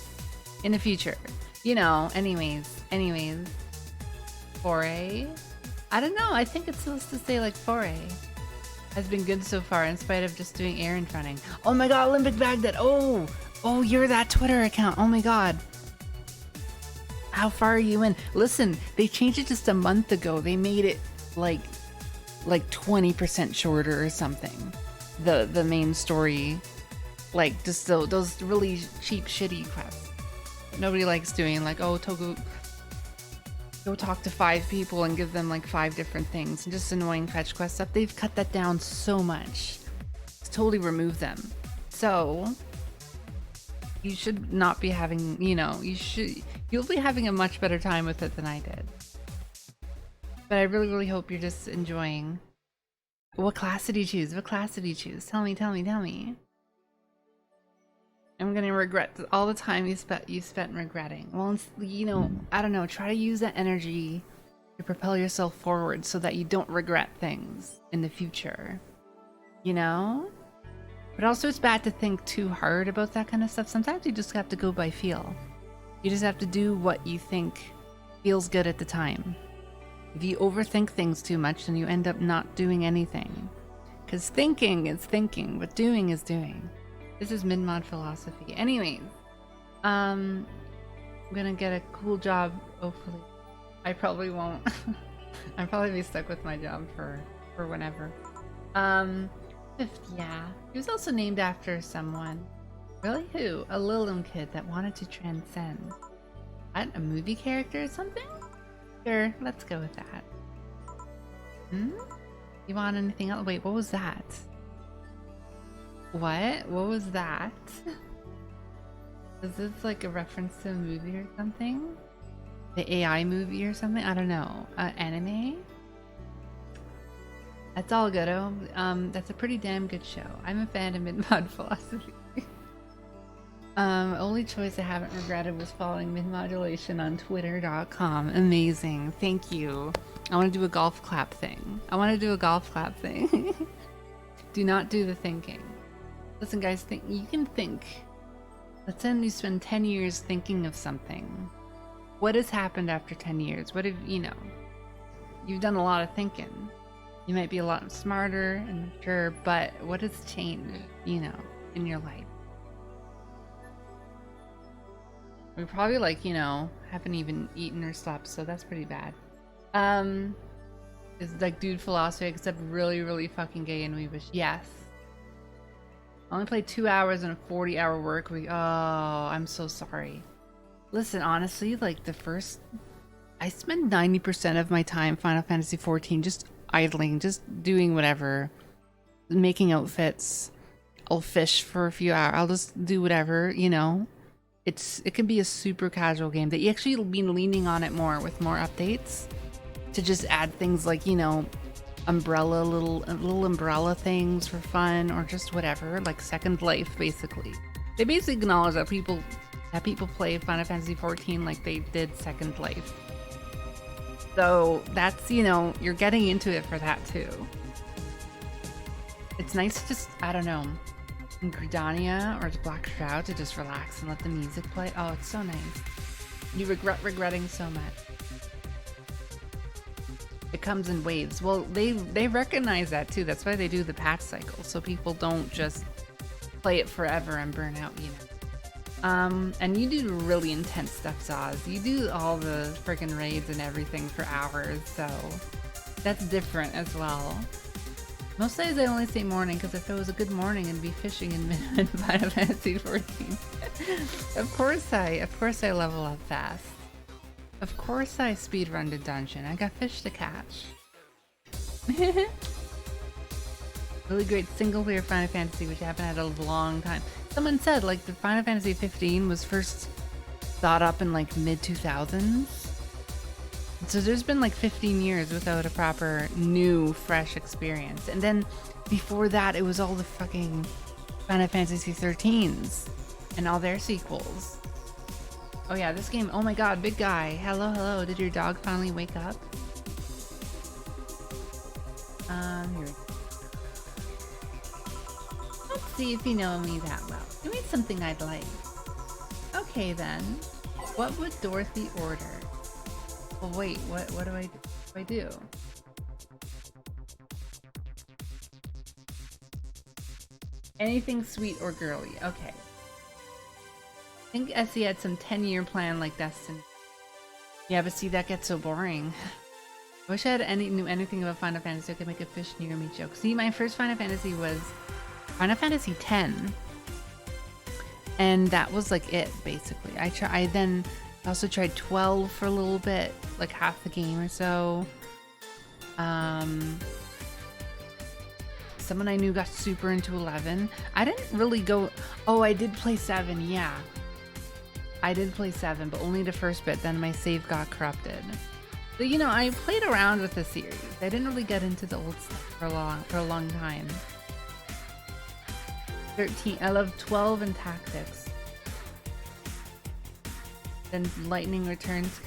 in the future. You know, anyways. Foray? I don't know, I think it's supposed to say like foray. Has been good so far in spite of just doing errand running. Oh my god, Olympic Baghdad. Oh, you're that Twitter account. Oh my god. How far are you in? Listen, they changed it just a month ago. They made it like 20% shorter or something. The main story, like just those really cheap shitty quests nobody likes doing, like, oh, Togo, go talk to 5 people and give them like 5 different things and just annoying fetch quest stuff. They've cut that down so much. It's totally removed them. So you should not be having, you know, you'll be having a much better time with it than I did. But I really hope you're just enjoying. What class did you choose? What class did you choose? Tell me. I'm gonna regret all the time you spent regretting. Well, you know, I don't know. Try to use that energy to propel yourself forward so that you don't regret things in the future. You know? But also, it's bad to think too hard about that kind of stuff. Sometimes you just have to go by feel. You just have to do what you think feels good at the time. If you overthink things too much, then you end up not doing anything. Because thinking is thinking, but doing is doing. This is mid-mod philosophy. Anyways, I'm gonna get a cool job, hopefully. I probably won't. I'll probably be stuck with my job for whenever. Fifth, yeah. He was also named after someone. Really? Who? A Lilum kid that wanted to transcend. What? A movie character or something? Sure, let's go with that. You want anything else? Wait, what was that? What was that? Is this like a reference to a movie or something? The AI movie or something? I don't know. Anime? That's all good. That's a pretty damn good show. I'm a fan of mid-mod philosophy. Only choice I haven't regretted was following mid-modulation on twitter.com. Amazing. Thank you. I want to do a golf clap thing. Do not do the thinking. Listen, guys, you can think. Let's say you spend 10 years thinking of something. What has happened after 10 years? What have, you've done a lot of thinking. You might be a lot smarter and mature, but what has changed, in your life? We probably haven't even eaten or slept, so that's pretty bad. It's like dude philosophy, except really, really fucking gay and weebish. Yes. I only played 2 hours in a 40-hour work week. Oh, I'm so sorry. Listen, honestly, I spend 90% of my time Final Fantasy XIV just idling, just doing whatever, making outfits. I'll fish for a few hours. I'll just do whatever, It can be a super casual game. They actually been leaning on it more with more updates to just add things like, little umbrella things for fun or just whatever, like Second Life, basically. They basically acknowledge that people play Final Fantasy XIV like they did Second Life. So that's, you're getting into it for that too. It's nice to just, I don't know, in Gridania or the Black Shroud to just relax and let the music play. Oh, it's so nice. You regretting so much. It comes in waves. Well, they recognize that too. That's why they do the patch cycle, so people don't just play it forever and burn out, And you do really intense stuff, Zaz. You do all the freaking raids and everything for hours, so that's different as well. Most days I only say morning because if it was a good morning, I'd be fishing in Final Fantasy XIV. Of course I level up fast. Of course I speedrun the dungeon. I got fish to catch. Really great single-player Final Fantasy, which I haven't had a long time. Someone said, the Final Fantasy 15 was first thought up in, mid-2000s. So there's been, 15 years without a proper, new, fresh experience. And then, before that, it was all the fucking Final Fantasy 13s and all their sequels. Oh yeah, this game, oh my god, big guy. Hello, did your dog finally wake up? Here we go. Let's see if you know me that well. Give me something I'd like. Okay then. What would Dorothy order? Well wait, what do I do? Anything sweet or girly, okay. I think Essie had some 10-year plan like Destiny. Yeah, but see, that gets so boring. I wish I knew anything about Final Fantasy. I could make a fish near me joke. See, my first Final Fantasy was Final Fantasy X. And that was it, basically. I then also tried 12 for a little bit, half the game or so. Someone I knew got super into 11. I didn't really go... Oh, I did play 7, yeah. I did play 7, but only the first bit, then my save got corrupted. So, I played around with the series. I didn't really get into the old stuff for a long time. 13, I love 12 and Tactics. Then Lightning Returns.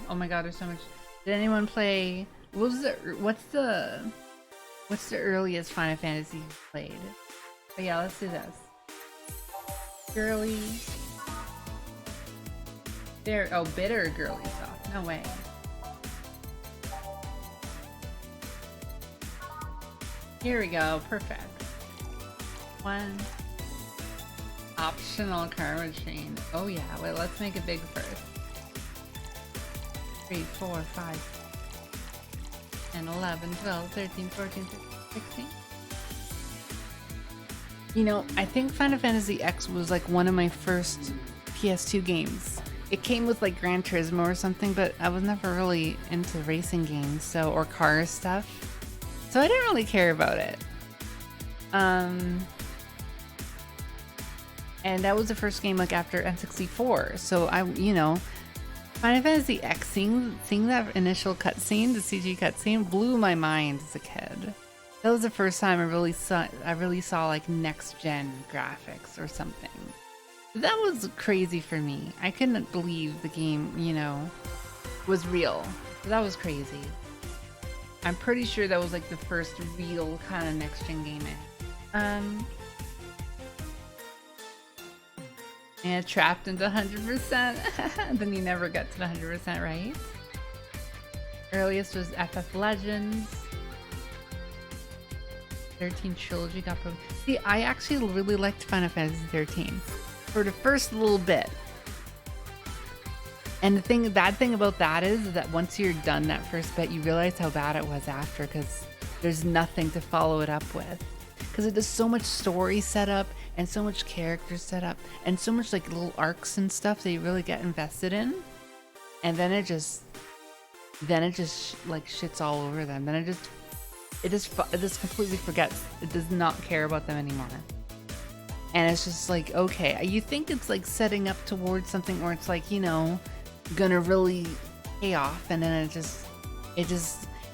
Oh my god, there's so much. Did anyone play... What's the earliest Final Fantasy you played? Oh yeah, let's do this. Girly. There. Oh, bitter girly stuff. No way. Here we go. Perfect. One. Optional karma chain. Oh yeah. Wait, let's make it big first. 3, 4, 5, 10, 11, 12, 13, 14, 15, 16. I think Final Fantasy X was one of my first PS2 games. It came with Gran Turismo or something, but I was never really into racing games, or car stuff. So I didn't really care about it. And that was the first game after N64. So Final Fantasy X, seeing that initial cutscene, the CG cutscene, blew my mind as a kid. That was the first time I really saw next gen graphics or something. That was crazy for me. I couldn't believe the game, was real. That was crazy. I'm pretty sure that was the first real kind of next gen game. Yeah, trapped into 100%. Then you never get to the 100%, right? Earliest was FF Legends. 13 trilogy got broken. See, I actually really liked Final Fantasy 13 for the first little bit. And the bad thing about that is that once you're done that first bit, you realize how bad it was after, because there's nothing to follow it up with. Because it does so much story setup and so much character setup and so much like little arcs and stuff that you really get invested in. And then it just like shits all over them. Then it just completely forgets. It does not care about them anymore. And it's just like, okay, you think it's like setting up towards something, or it's like, you know, gonna really pay off, and then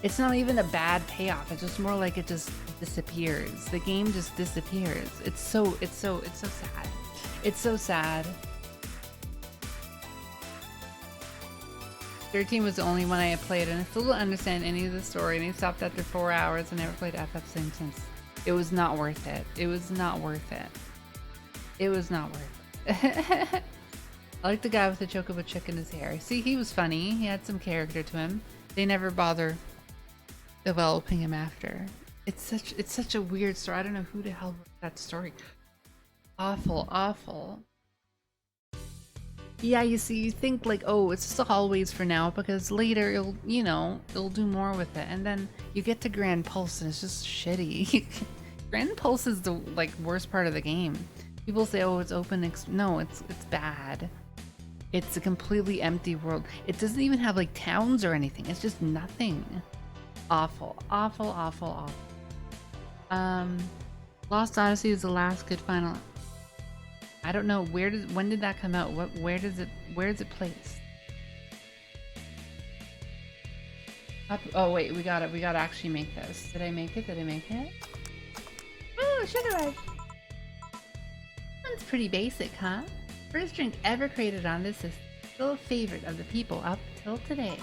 it's not even a bad payoff. It's just more like it just disappears. The game just disappears. It's so sad. It's so sad. 13 was the only one I had played, and I still don't understand any of the story, and I stopped after 4 hours and never played FF since. It was not worth it. It was not worth it. It was not worth it. I like the guy with the chocobo chick in his hair. See, he was funny. He had some character to him. They never bother developing him after. It's such a weird story. I don't know who the hell wrote that story. Awful, awful. Yeah, you see, you think like, oh, it's just the hallways for now, because later it'll do more with it, and then you get to Grand Pulse and it's just shitty. Grand Pulse is the like worst part of the game. People say, oh, it's open. No, it's bad. It's a completely empty world. It doesn't even have like towns or anything. It's just nothing. Awful, awful, awful, awful. Lost Odyssey is the last good final. I don't know when did that come out? Where is it placed? Oh wait, we gotta actually make this. Did I make it? Oh, sugar rush. That's pretty basic, huh? First drink ever created on this system. Still a favorite of the people up till today.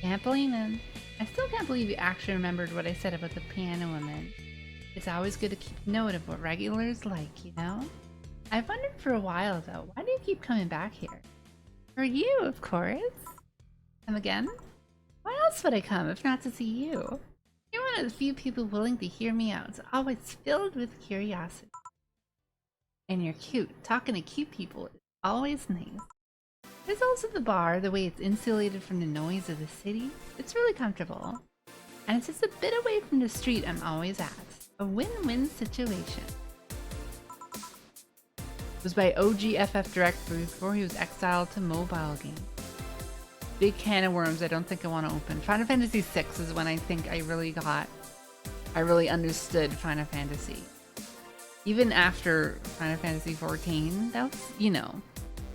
Can't blame him. I still can't believe you actually remembered what I said about the piano woman. It's always good to keep note of what regulars like, you know? I've wondered for a while though, why do you keep coming back here? For you, of course. Come again? Why else would I come if not to see you? You're one of the few people willing to hear me out, so always filled with curiosity. And you're cute. Talking to cute people is always nice. There's also the bar, the way it's insulated from the noise of the city. It's really comfortable. And it's just a bit away from the street I'm always at. A win-win situation. It was by OGFF Director before he was exiled to mobile games. Big can of worms I don't think I want to open. Final Fantasy VI is when I think I really understood Final Fantasy. Even after Final Fantasy XIV, that was, you know,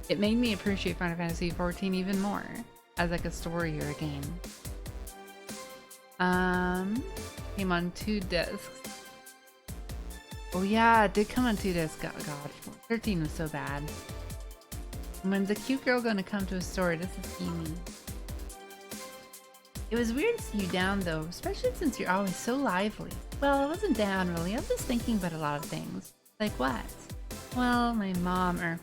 it made me appreciate Final Fantasy XIV even more as like a story or a game. Came on 2 discs. Oh yeah, it did come on 2 discs. God, 13 was so bad. When's a cute girl gonna come to a store? This is Amy. It was weird to see you down though, especially since you're always so lively. Well, I wasn't down really, I was just thinking about a lot of things. Like what? Well, my mom, or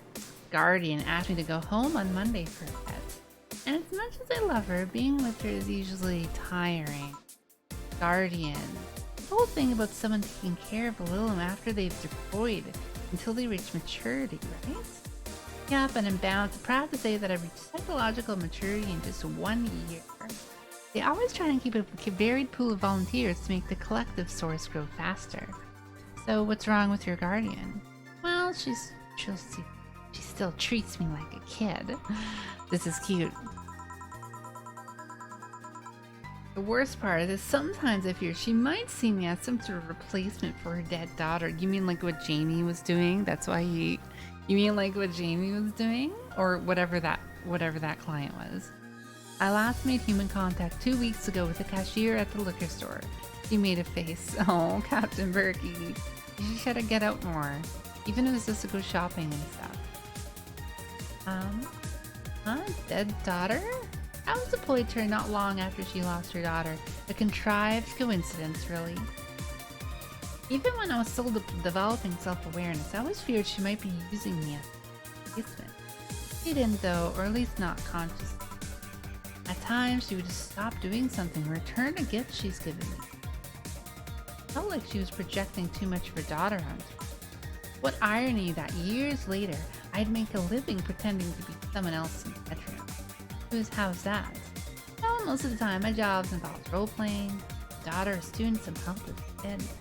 guardian, asked me to go home on Monday for a bit. And as much as I love her, being with her is usually tiring. Guardian. The whole thing about someone taking care of a little after they've deployed until they reach maturity, right? Yep, and I'm proud to say that I've reached psychological maturity in just 1 year. They always try and keep a varied pool of volunteers to make the collective source grow faster. So what's wrong with your guardian? Well, she still treats me like a kid. This is cute. The worst part is sometimes I fear she might see me as some sort of replacement for her dead daughter. You mean like what Jamie was doing? That's why you mean like what Jamie was doing? Or whatever that client was. I last made human contact 2 weeks ago with a cashier at the liquor store. She made a face. Oh, Captain Berkey. You should get out more. Even if it's just to go shopping and stuff. Dead daughter? I was deployed to her not long after she lost her daughter. A contrived coincidence, really. Even when I was still developing self-awareness, I always feared she might be using me. basement. She didn't though, or at least not consciously. At times, she would just stop doing something, return a gift she's given me. It felt like she was projecting too much of her daughter onto me. What irony that years later, I'd make a living pretending to be someone else in the bedroom. How's that? Well, most of the time, my jobs involve role-playing, daughter, a student, some help with kids.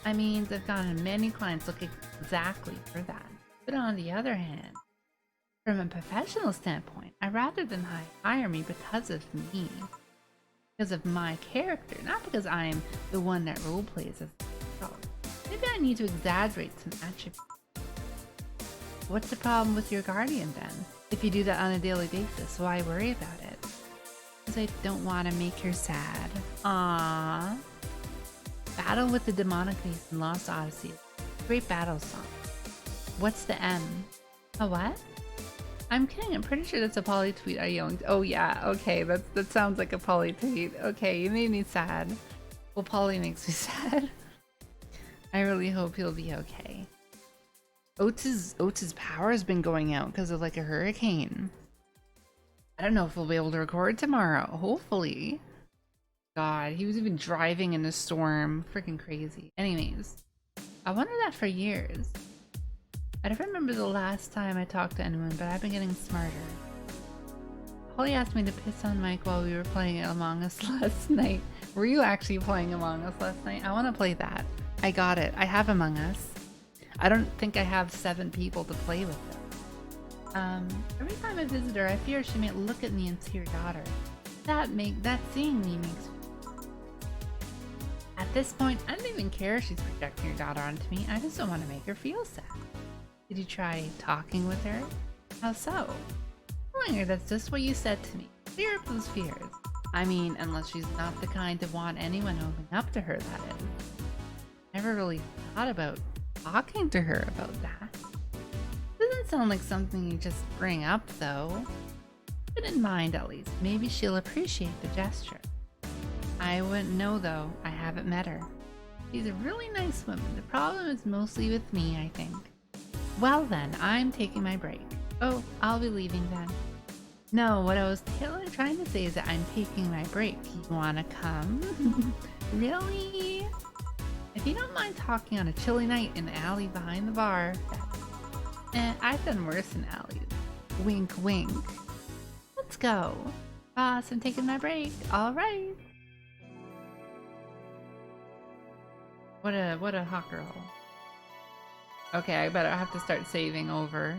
I mean, I've gotten many clients looking exactly for that. But on the other hand, from a professional standpoint, I'd rather them hire me because of me. Because of my character, not because I'm the one that role-plays as myself. Maybe I need to exaggerate some attributes. What's the problem with your guardian then? If you do that on a daily basis, why worry about it? Because I don't want to make her sad. Aww. Battle with the Demonic Beast in Lost Odyssey. Great battle song. What's the M? A what? I'm kidding, I'm pretty sure that's a Polly tweet I yoinked. Oh yeah, okay, that sounds like a Polly tweet. Okay, you made me sad. Well, Polly makes me sad. I really hope he'll be okay. Oates' power has been going out because of like a hurricane. I don't know if we'll be able to record tomorrow. Hopefully. God, he was even driving in a storm. Freaking crazy. Anyways, I wondered that for years. I don't remember the last time I talked to anyone, but I've been getting smarter. Holly asked me to piss on Mike while we were playing Among Us last night. Were you actually playing Among Us last night? I want to play that. I got it. I have Among Us. I don't think I have 7 people to play with them. Every time I visit her, I fear she might look at me and see her daughter. That seeing me makes me... At this point, I don't even care if she's projecting her daughter onto me. I just don't want to make her feel sad. Did you try talking with her? How so? Telling her that's just what you said to me. Clear up those fears. I mean, unless she's not the kind to want anyone opening up to her, that is. Never really thought about talking to her about that. Doesn't sound like something you just bring up, though. But in mind, at least. Maybe she'll appreciate the gesture. I wouldn't know, though. I haven't met her. She's a really nice woman. The problem is mostly with me, I think. Well then, I'm taking my break. Oh, I'll be leaving then. No, what I was trying to say is that I'm taking my break. You wanna come? Really? If you don't mind talking on a chilly night in the alley behind the bar, I've done worse in alleys. Wink, wink. Let's go. Boss, I'm taking my break. All right. What a hot girl. Okay, I better have to start saving over.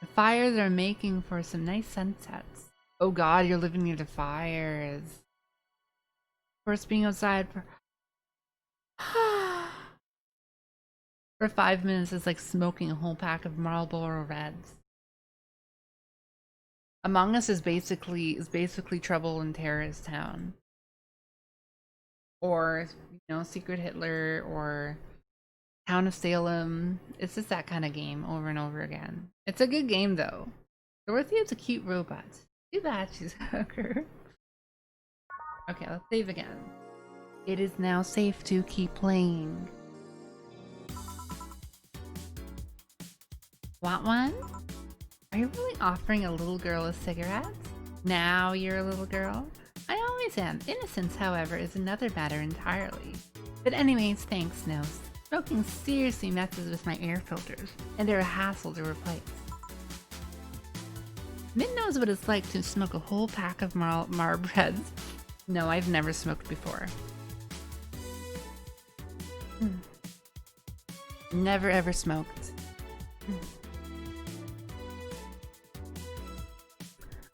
The fires are making for some nice sunsets. Oh god, you're living near the fires. Of course, being outside for... for 5 minutes is like smoking a whole pack of Marlboro Reds. Among Us is basically Trouble in Terrorist Town. Or, you know, Secret Hitler, or Town of Salem. It's just that kind of game over and over again. It's a good game though. Dorothy is a cute robot. Too bad she's a hooker. Okay, let's save again. It is now safe to keep playing. Want one? Are you really offering a little girl a cigarette? Now you're a little girl? I always am. Innocence, however, is another matter entirely. But anyways, thanks, Nose. Smoking seriously messes with my air filters, and they're a hassle to replace. Min knows what it's like to smoke a whole pack of Marlboros. No, I've never smoked before. Never ever smoked.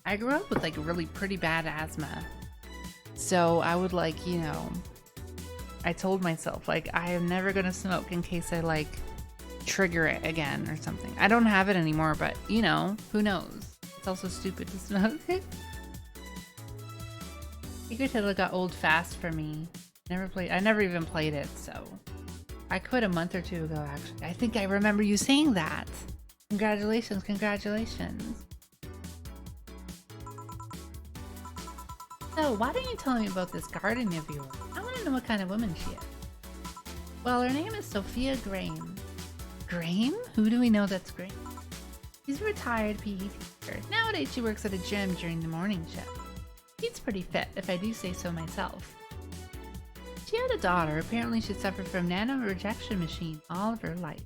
I grew up with like really pretty bad asthma. So I would like, you know, I told myself like I am never gonna smoke in case I like trigger it again or something. I don't have it anymore, but you know, who knows? It's also stupid to smoke. Secret Hitler got old fast for me. I never even played it, so I quit a month or 2 ago actually. I think I remember you saying that. Congratulations, congratulations. So, why don't you tell me about this garden of yours? I want to know what kind of woman she is. Well, her name is Sophia Graham. Graham? Who do we know that's Graham? She's a retired PE teacher. Nowadays she works at a gym during the morning shift. She's pretty fit, if I do say so myself. She had a daughter. Apparently she suffered from nano rejection machine all of her life.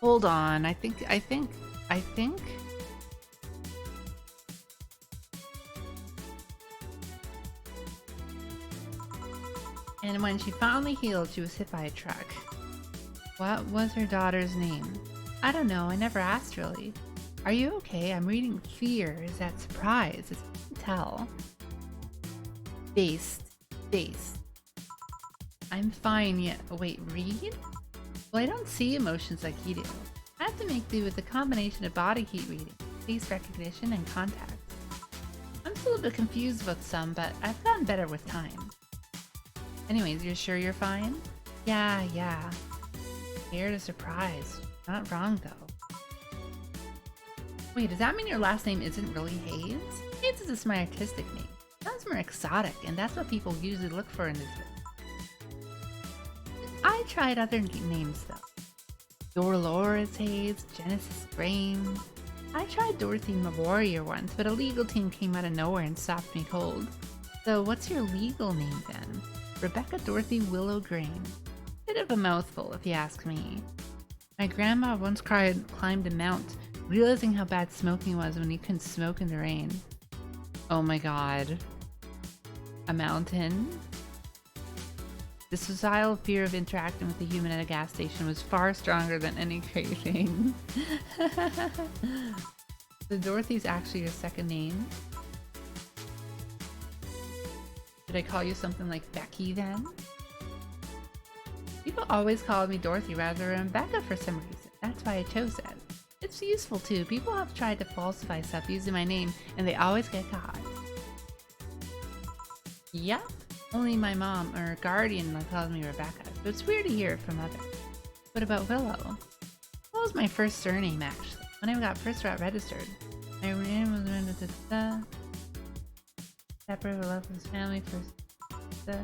Hold on, I think. And when she finally healed, she was hit by a truck. What was her daughter's name? I don't know, I never asked really. Are you okay? I'm reading fear. Is that surprise? It's hard to tell. Based. I'm fine yet. Wait, read? Well, I don't see emotions like you do. I have to make do with a combination of body heat reading, face recognition, and contact. I'm still a bit confused about some, but I've gotten better with time. Anyways, you're sure you're fine? Yeah. Scared or surprised. Not wrong, though. Wait, does that mean your last name isn't really Hayes? Hayes is just my artistic name. Sounds more exotic, and that's what people usually look for in this business. I tried other names, though. Dolores Hayes, Genesis Graham. I tried Dorothy Warrior once, but a legal team came out of nowhere and stopped me cold. So what's your legal name, then? Rebecca Dorothy Willow Graham. Bit of a mouthful, if you ask me. My grandma once climbed a mount, realizing how bad smoking was when you couldn't smoke in the rain. Oh my god. A mountain? The societal fear of interacting with a human at a gas station was far stronger than any craving. So Dorothy's actually your second name? Should I call you something like Becky then? People always called me Dorothy rather than Rebecca for some reason. That's why I chose it. It's useful too. People have tried to falsify stuff using my name and they always get caught. Yep. Only my mom or guardian calls me Rebecca, but it's weird to hear it from others. What about Willow? That was my first surname actually, when I first got registered. My name was separate love from his family first.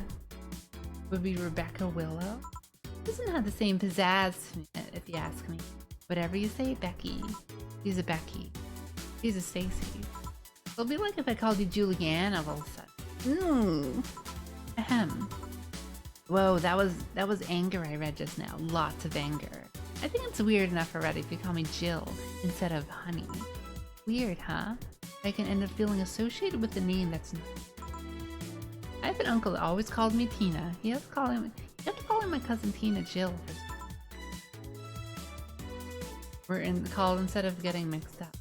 Would be Rebecca Willow. Doesn't have the same pizzazz to me, if you ask me. Whatever you say, Becky. She's a Becky. She's a Stacy. It'll be like if I called you Julianne all of a sudden. Ahem. Whoa, that was anger I read just now. Lots of anger. I think it's weird enough already if you call me Jill instead of Honey. Weird, huh? I can end up feeling associated with the name that's not. I have an uncle that always called me Tina. You have to call him my cousin Tina Jill. We're called instead of getting mixed up.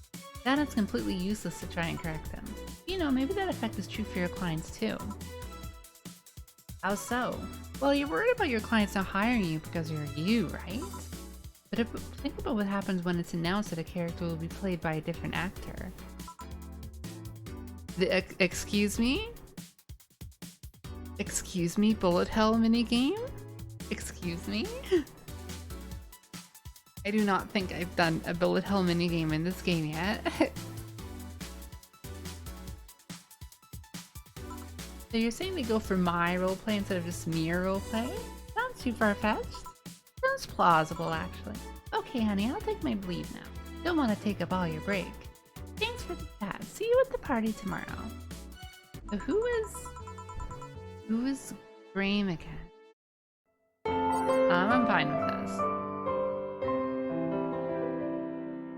Then it's completely useless to try and correct them. You know, maybe that effect is true for your clients too. How so? Well, you're worried about your clients not hiring you because you're you, right? But think about what happens when it's announced that a character will be played by a different actor. Excuse me? Excuse me, bullet hell minigame? Excuse me? I do not think I've done a bullet hell minigame in this game yet. So you're saying they go for my roleplay instead of just me roleplay? Sounds too far-fetched. Sounds plausible, actually. Okay, honey, I'll take my leave now. Don't want to take up all your break. Thanks for the chat. See you at the party tomorrow. So who is Graham again? I'm fine with this.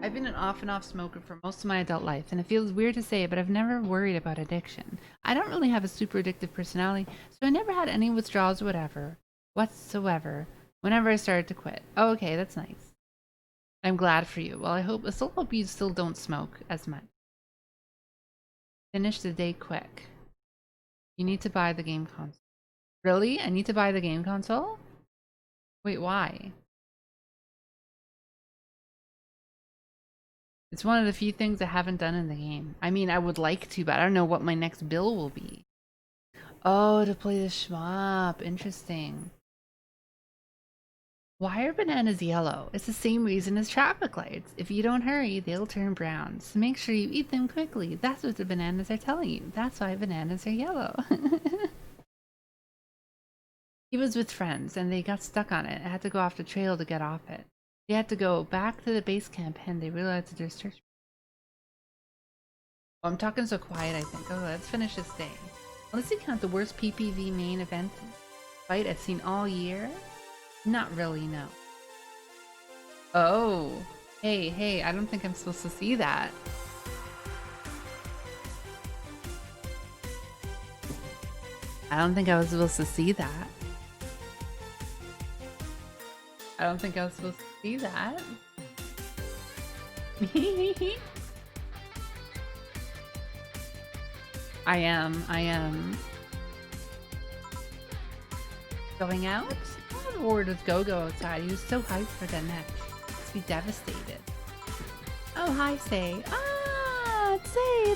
I've been an off and off smoker for most of my adult life, and it feels weird to say it, but I've never worried about addiction. I don't really have a super addictive personality, so I never had any withdrawals whatsoever whenever I started to quit. Oh, okay, that's nice. I'm glad for you. Well, I still hope you still don't smoke as much. Finish the day quick. You need to buy the game console. Really? I need to buy the game console? Wait, why? It's one of the few things I haven't done in the game. I mean, I would like to, but I don't know what my next bill will be. Oh, to play the shmup. Interesting. Why are bananas yellow? It's the same reason as traffic lights. If you don't hurry, they'll turn brown. So make sure you eat them quickly. That's what the bananas are telling you. That's why bananas are yellow. He was with friends, and they got stuck on it. I had to go off the trail to get off it. They had to go back to the base camp and they realized that there's search. Oh, I'm talking so quiet, I think. Oh, let's finish this day. Unless you count the worst PPV main event fight I've seen all year? Not really, no. Oh. Hey, I don't think I'm supposed to see that. I don't think I was supposed to see that. I don't think I was supposed to see that. I am. Going out? How bored does Go-Go outside? He was so hyped for the next. Must be devastated. Oh, hi, Say. Ah, it's Say.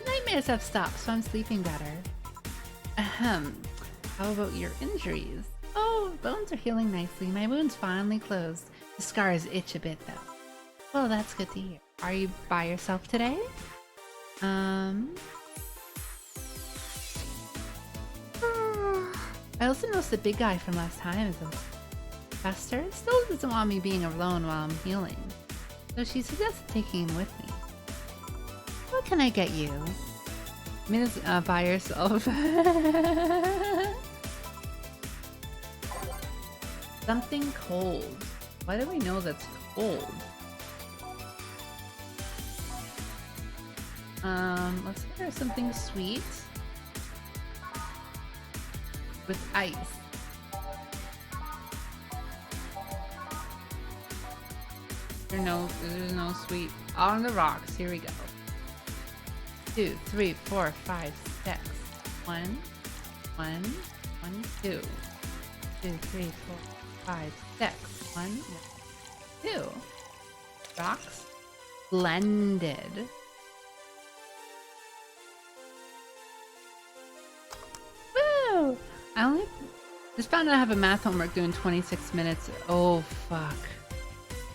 Nightmares have stopped, so I'm sleeping better. Ahem. How about your injuries? Oh, bones are healing nicely. My wound's finally closed. The scars itch a bit, though. Well, that's good to hear. Are you by yourself today? I also noticed the big guy from last time is a Fester. Still doesn't want me being alone while I'm healing. So she suggested taking him with me. What can I get you? Minutes by yourself. Something cold. Why do we know that's cold? Let's order something sweet with ice. There's no sweet. On the rocks. Here we go. 2, 3, 4, 5, 6. 1, 2. 2, 3, 4, 5, 6. 1, 2. Rocks. Blended. Woo! I only just found out I have a math homework due in 26 minutes. Oh, fuck.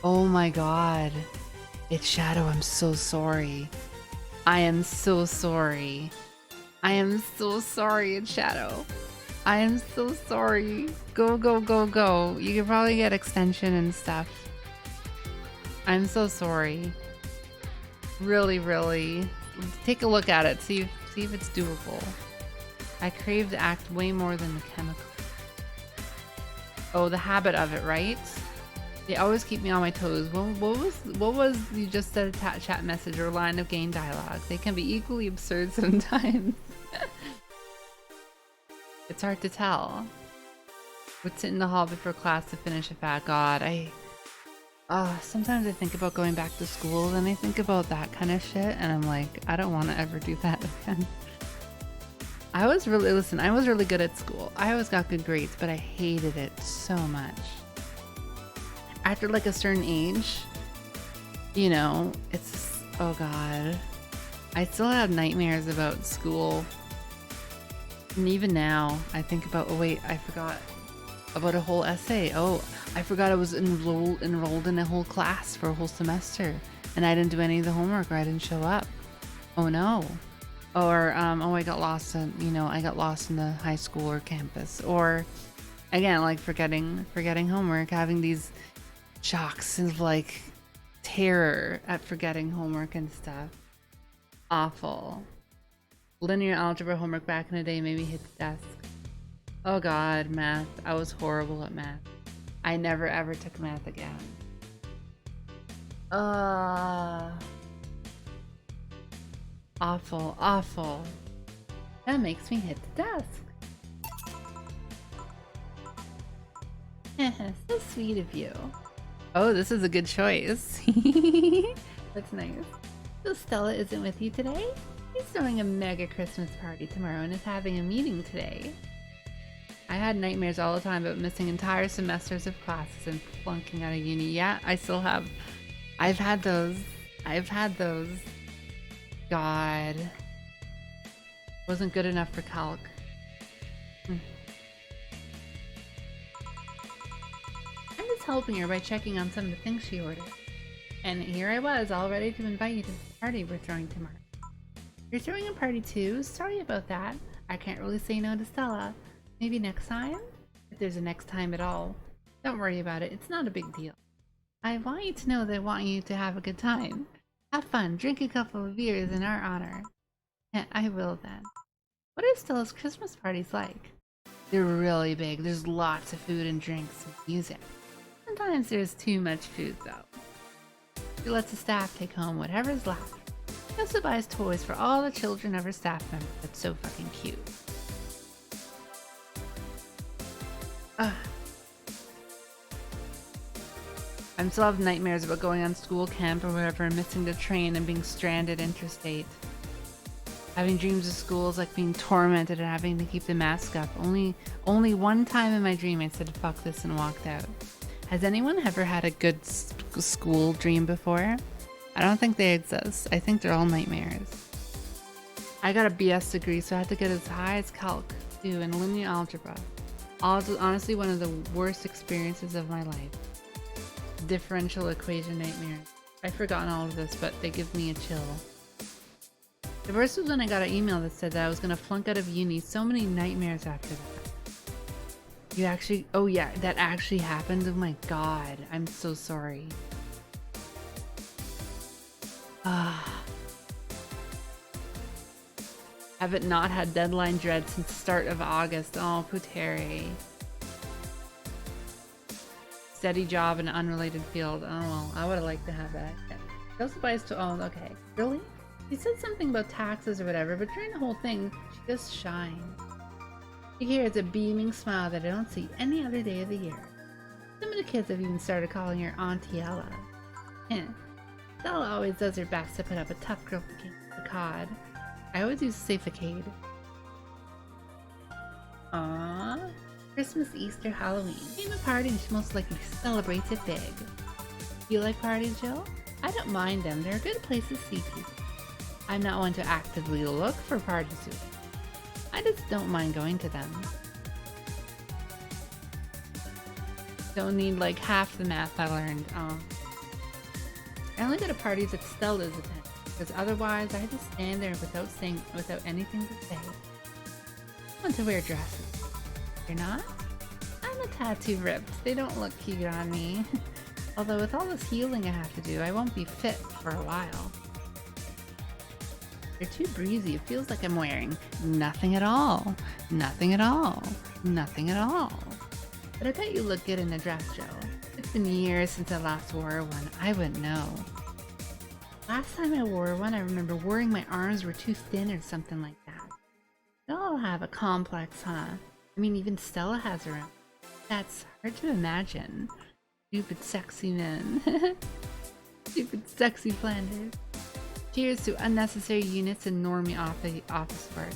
Oh my god. It's Shadow. I'm so sorry. I am so sorry. I am so sorry, it's Shadow. I am so sorry. Go. You can probably get extension and stuff. I'm so sorry. Really. Take a look at it. See if it's doable. I crave the act way more than the chemical. Oh, the habit of it, right? They always keep me on my toes. What was you just said a chat message or line of game dialogue? They can be equally absurd sometimes. It's hard to tell. Would sit in the hall before class to finish a fat god. Sometimes I think about going back to school and I think about that kind of shit and I'm like, I don't want to ever do that again. I was really good at school. I always got good grades, but I hated it so much. After like a certain age, you know, it's, oh god. I still have nightmares about school. And even now, I think about, oh wait, I forgot about a whole essay. Oh, I forgot I was enrolled in a whole class for a whole semester. And I didn't do any of the homework or I didn't show up. Oh no. Or, oh, I got lost in the high school or campus. Or, again, like forgetting homework, having these shocks of like terror at forgetting homework and stuff. Awful. Linear algebra homework back in the day made me hit the desk. Oh god, math. I was horrible at math. I never ever took math again. Awful. That makes me hit the desk. So sweet of you. Oh, this is a good choice. That's nice. So Stella isn't with you today? He's throwing a mega Christmas party tomorrow and is having a meeting today. I had nightmares all the time about missing entire semesters of classes and flunking out of uni. Yeah, I still have. I've had those. God. Wasn't good enough for calc. I'm just helping her by checking on some of the things she ordered. And here I was, all ready to invite you to the party we're throwing tomorrow. You're throwing a party too? Sorry about that. I can't really say no to Stella. Maybe next time? If there's a next time at all. Don't worry about it. It's not a big deal. I want you to know that I want you to have a good time. Have fun. Drink a couple of beers in our honor. Yeah, I will then. What are Stella's Christmas parties like? They're really big. There's lots of food and drinks and music. Sometimes there's too much food though. She lets the staff take home whatever's left. She also buys toys for all the children of her staff members. That's so fucking cute. I'm still have nightmares about going on school camp or whatever and missing the train and being stranded interstate. Having dreams of school is like being tormented and having to keep the mask up. Only one time in my dream I said fuck this and walked out. Has anyone ever had a good school dream before? I don't think they exist. I think they're all nightmares. I got a BS degree, so I had to get as high as calc too and linear algebra. Honestly, one of the worst experiences of my life. Differential equation nightmares. I've forgotten all of this, but they give me a chill. The worst was when I got an email that said that I was gonna flunk out of uni. So many nightmares after that. You actually, oh yeah, that actually happened? Oh my god, I'm so sorry. Haven't not had deadline dread since the start of August. Oh, putere. Steady job in an unrelated field. Oh well, I would have liked to have that. She also buys to, oh okay. Really? She said something about taxes or whatever, but during the whole thing, she just shines. You hear it's a beaming smile that I don't see any other day of the year. Some of the kids have even started calling her Auntie Ella. Stella always does her best to put up a tough girl facade. I always use to say facade. Aww. Christmas, Easter, Halloween. Name a party and she most likely celebrates it big. You like parties, Jill? I don't mind them. They're a good place to see people. I'm not one to actively look for parties. I just don't mind going to them. Don't need like half the math I learned. I only go to parties that Stella's attend, because otherwise I just stand there without anything to say. I want to wear dresses. You're not? I'm a tad too ripped. They don't look cute on me. Although with all this healing I have to do, I won't be fit for a while. They're too breezy. It feels like I'm wearing nothing at all. Nothing at all. Nothing at all. But I bet you look good in a dress, Joe. It's been years since I last wore one. I wouldn't know. Last time I wore one, I remember worrying my arms were too thin or something like that. They all have a complex, huh? I mean, even Stella has her own. That's hard to imagine. Stupid sexy men. Stupid sexy Flanders. Cheers to unnecessary units and normie office work.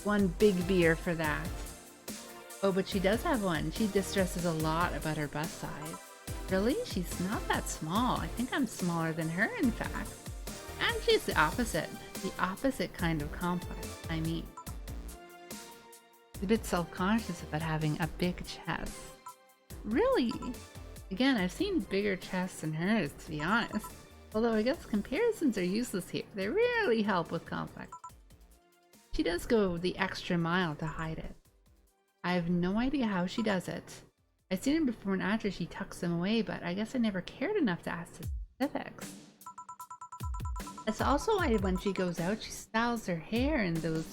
One big beer for that. Oh, but she does have one. She distresses a lot about her bust size. Really? She's not that small. I think I'm smaller than her, in fact. And she's the opposite. The opposite kind of complex, I mean. She's a bit self-conscious about having a big chest. Really? Again, I've seen bigger chests than hers, to be honest. Although I guess comparisons are useless here. They rarely help with complex. She does go the extra mile to hide it. I have no idea how she does it. I've seen it before and after she tucks them away, but I guess I never cared enough to ask the specifics. That's also why when she goes out, she styles her hair in those,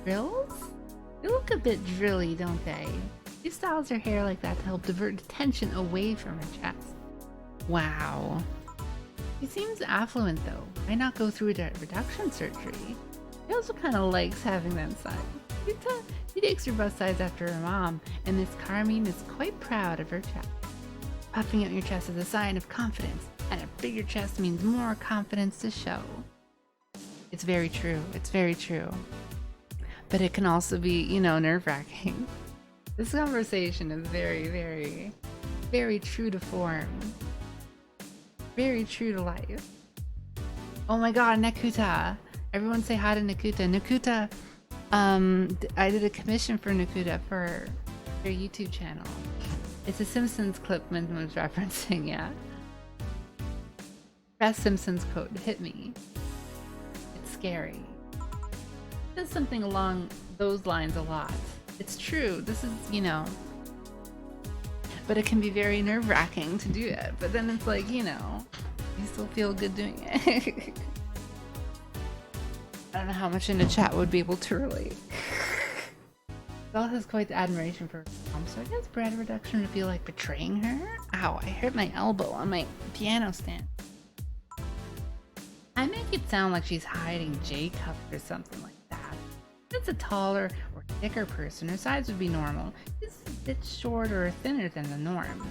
drills? They look a bit drilly, don't they? She styles her hair like that to help divert attention away from her chest. Wow. She seems affluent though. Why not go through a reduction surgery? She also kind of likes having them size. She takes her bust size after her mom, and Miss Carmine is quite proud of her chest. Puffing out your chest is a sign of confidence, and a bigger chest means more confidence to show. It's very true. It's very true. But it can also be, you know, nerve-wracking. This conversation is very, very, very true to form. Very true to life. Oh my god, Nakuta! Everyone say hi to Nakuta. Nakuta, I did a commission for Nakuta for their YouTube channel. It's a Simpsons clip Minton was referencing, yeah. Best Simpsons quote, hit me. It's scary. It says something along those lines a lot. It's true. This is, you know, but it can be very nerve-wracking to do it. But then it's like, you know, you still feel good doing it. I don't know how much in the chat would be able to relate. Belle has quite the admiration for her mom, so I guess bread reduction would feel like betraying her? Ow, I hurt my elbow on my piano stand. I make it sound like she's hiding J-cup or something like that. If it's a taller or thicker person, her size would be normal. She's a bit shorter or thinner than the norm.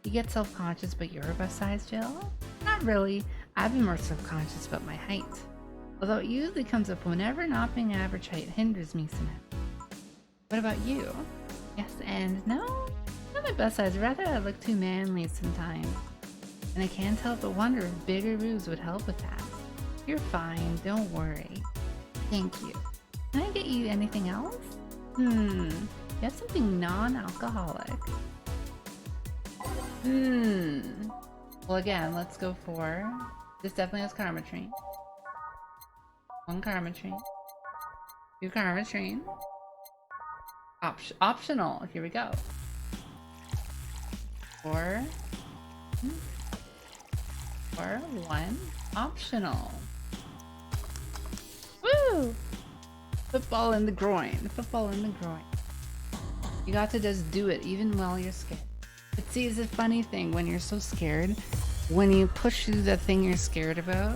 You get self-conscious but you're a size, Jill? Not really. I've been more self-conscious about my height. Although it usually comes up whenever not being average height hinders me somehow. What about you? Yes and no? Not my best size, rather I look too manly sometimes. And I can't help but wonder if bigger boobs would help with that. You're fine, don't worry. Thank you. Can I get you anything else? You have something non-alcoholic. Well again, let's go for... This definitely has karma train. 1 karma train. 2 karma train. Optional. Here we go. 4. 1. Optional. Woo! Football in the groin. Football in the groin. You got to just do it even while you're scared. But see, it's a funny thing when you're so scared. When you push through the thing you're scared about,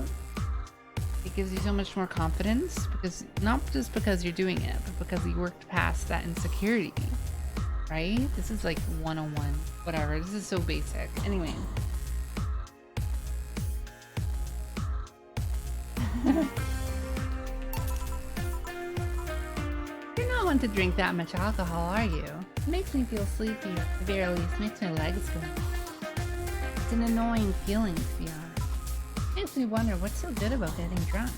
it gives you so much more confidence, because not just because you're doing it, but because you worked past that insecurity, right? This is like 101, whatever. This is so basic. Anyway. You're not one to drink that much alcohol, are you? It makes me feel sleepy, or at the very least makes my legs go. It's an annoying feeling, to be honest. Makes me wonder what's so good about getting drunk.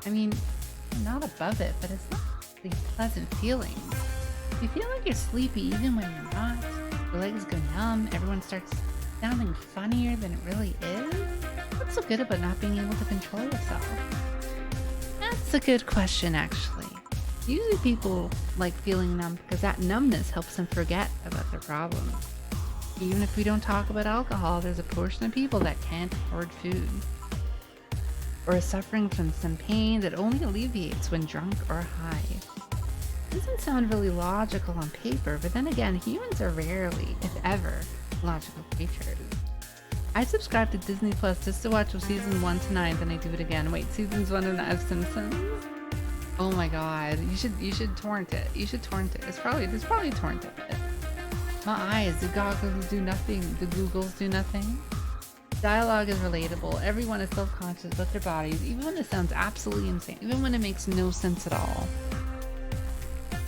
I mean, I'm not above it, but it's not a pleasant feeling. You feel like you're sleepy even when you're not. Your legs go numb, everyone starts sounding funnier than it really is. What's so good about not being able to control yourself? That's a good question, actually. Usually people like feeling numb because that numbness helps them forget about their problems. Even if we don't talk about alcohol, there's a portion of people that can't afford food, or is suffering from some pain that only alleviates when drunk or high. Doesn't sound really logical on paper, but then again, humans are rarely, if ever, logical creatures. I subscribe to Disney Plus just to watch season 1 to 9, then I do it again. Wait, seasons 1 and 9 of Simpsons? Oh my god, you should torrent it. You should torrent it. There's probably a torrent of it. My eyes, the goggles do nothing, the Googles do nothing. Dialogue is relatable. Everyone is self-conscious about their bodies, even when it sounds absolutely insane, even when it makes no sense at all.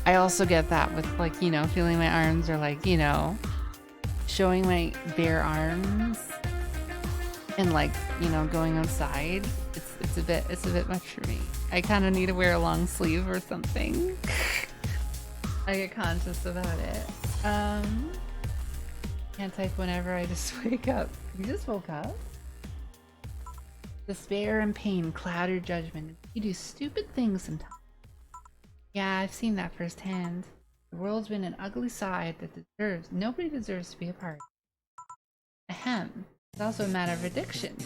I also get that with, like, you know, feeling my arms, or like, you know, showing my bare arms and, like, you know, going outside. It's a bit much for me. I kind of need to wear a long sleeve or something. I get conscious about it. Can't type whenever I just wake up. You just woke up? Despair and pain cloud your judgment. You do stupid things sometimes. Yeah, I've seen that firsthand. The world's been an ugly side that nobody deserves to be a part of. Ahem. It's also a matter of addiction.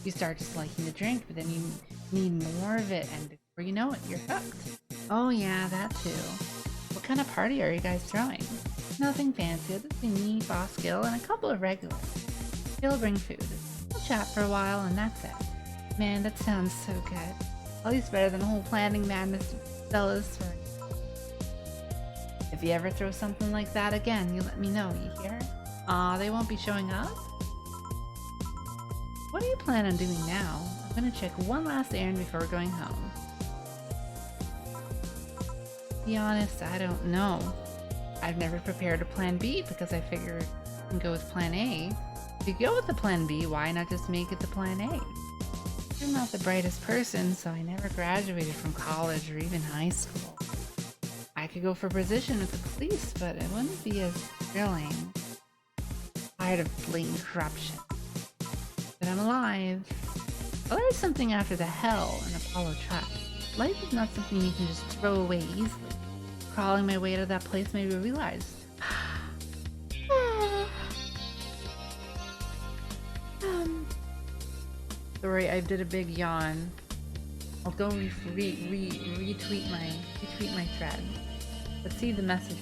You start just liking the drink, but then you need more of it, and before you know it, you're hooked. Oh yeah, that too. What kind of party are you guys throwing? Nothing fancy. It'll just be me, Boss Gil, and a couple of regulars. He'll bring food. We'll chat for a while, and that's it. Man, that sounds so good. At least better than the whole planning madness Bella's story. If you ever throw something like that again, you let me know, you hear? Aw, they won't be showing up? What do you plan on doing now? I'm gonna check one last errand before going home. To be honest, I don't know. I've never prepared a plan B because I figured I can go with plan A. If you go with the plan B, why not just make it the plan A? I'm not the brightest person, so I never graduated from college or even high school. I could go for a position with the police, but it wouldn't be as thrilling. Tired of blatant corruption. But I'm alive. Well, there's something after the hell in Apollo trust. Life is not something you can just throw away easily. crawling my way out of that place made me realize. Sorry, I did a big yawn. I'll go retweet my thread. Let's see the messages.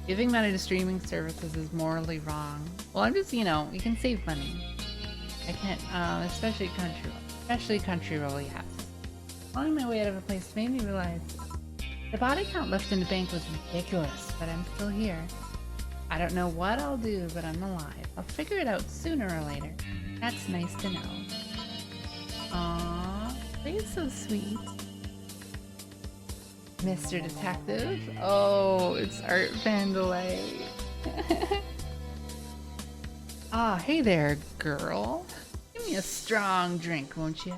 Giving money to streaming services is morally wrong. Well, I'm just, you can save money. I can't, especially Crunchyroll, yes. Crawling my way out of a place made me realize the body count left in the bank was ridiculous, but I'm still here. I don't know what I'll do, but I'm alive. I'll figure it out sooner or later. That's nice to know. Aww, he's so sweet. Mr. Detective? Oh, it's Art Vandalay. Ah, hey there, girl. Give me a strong drink, won't you?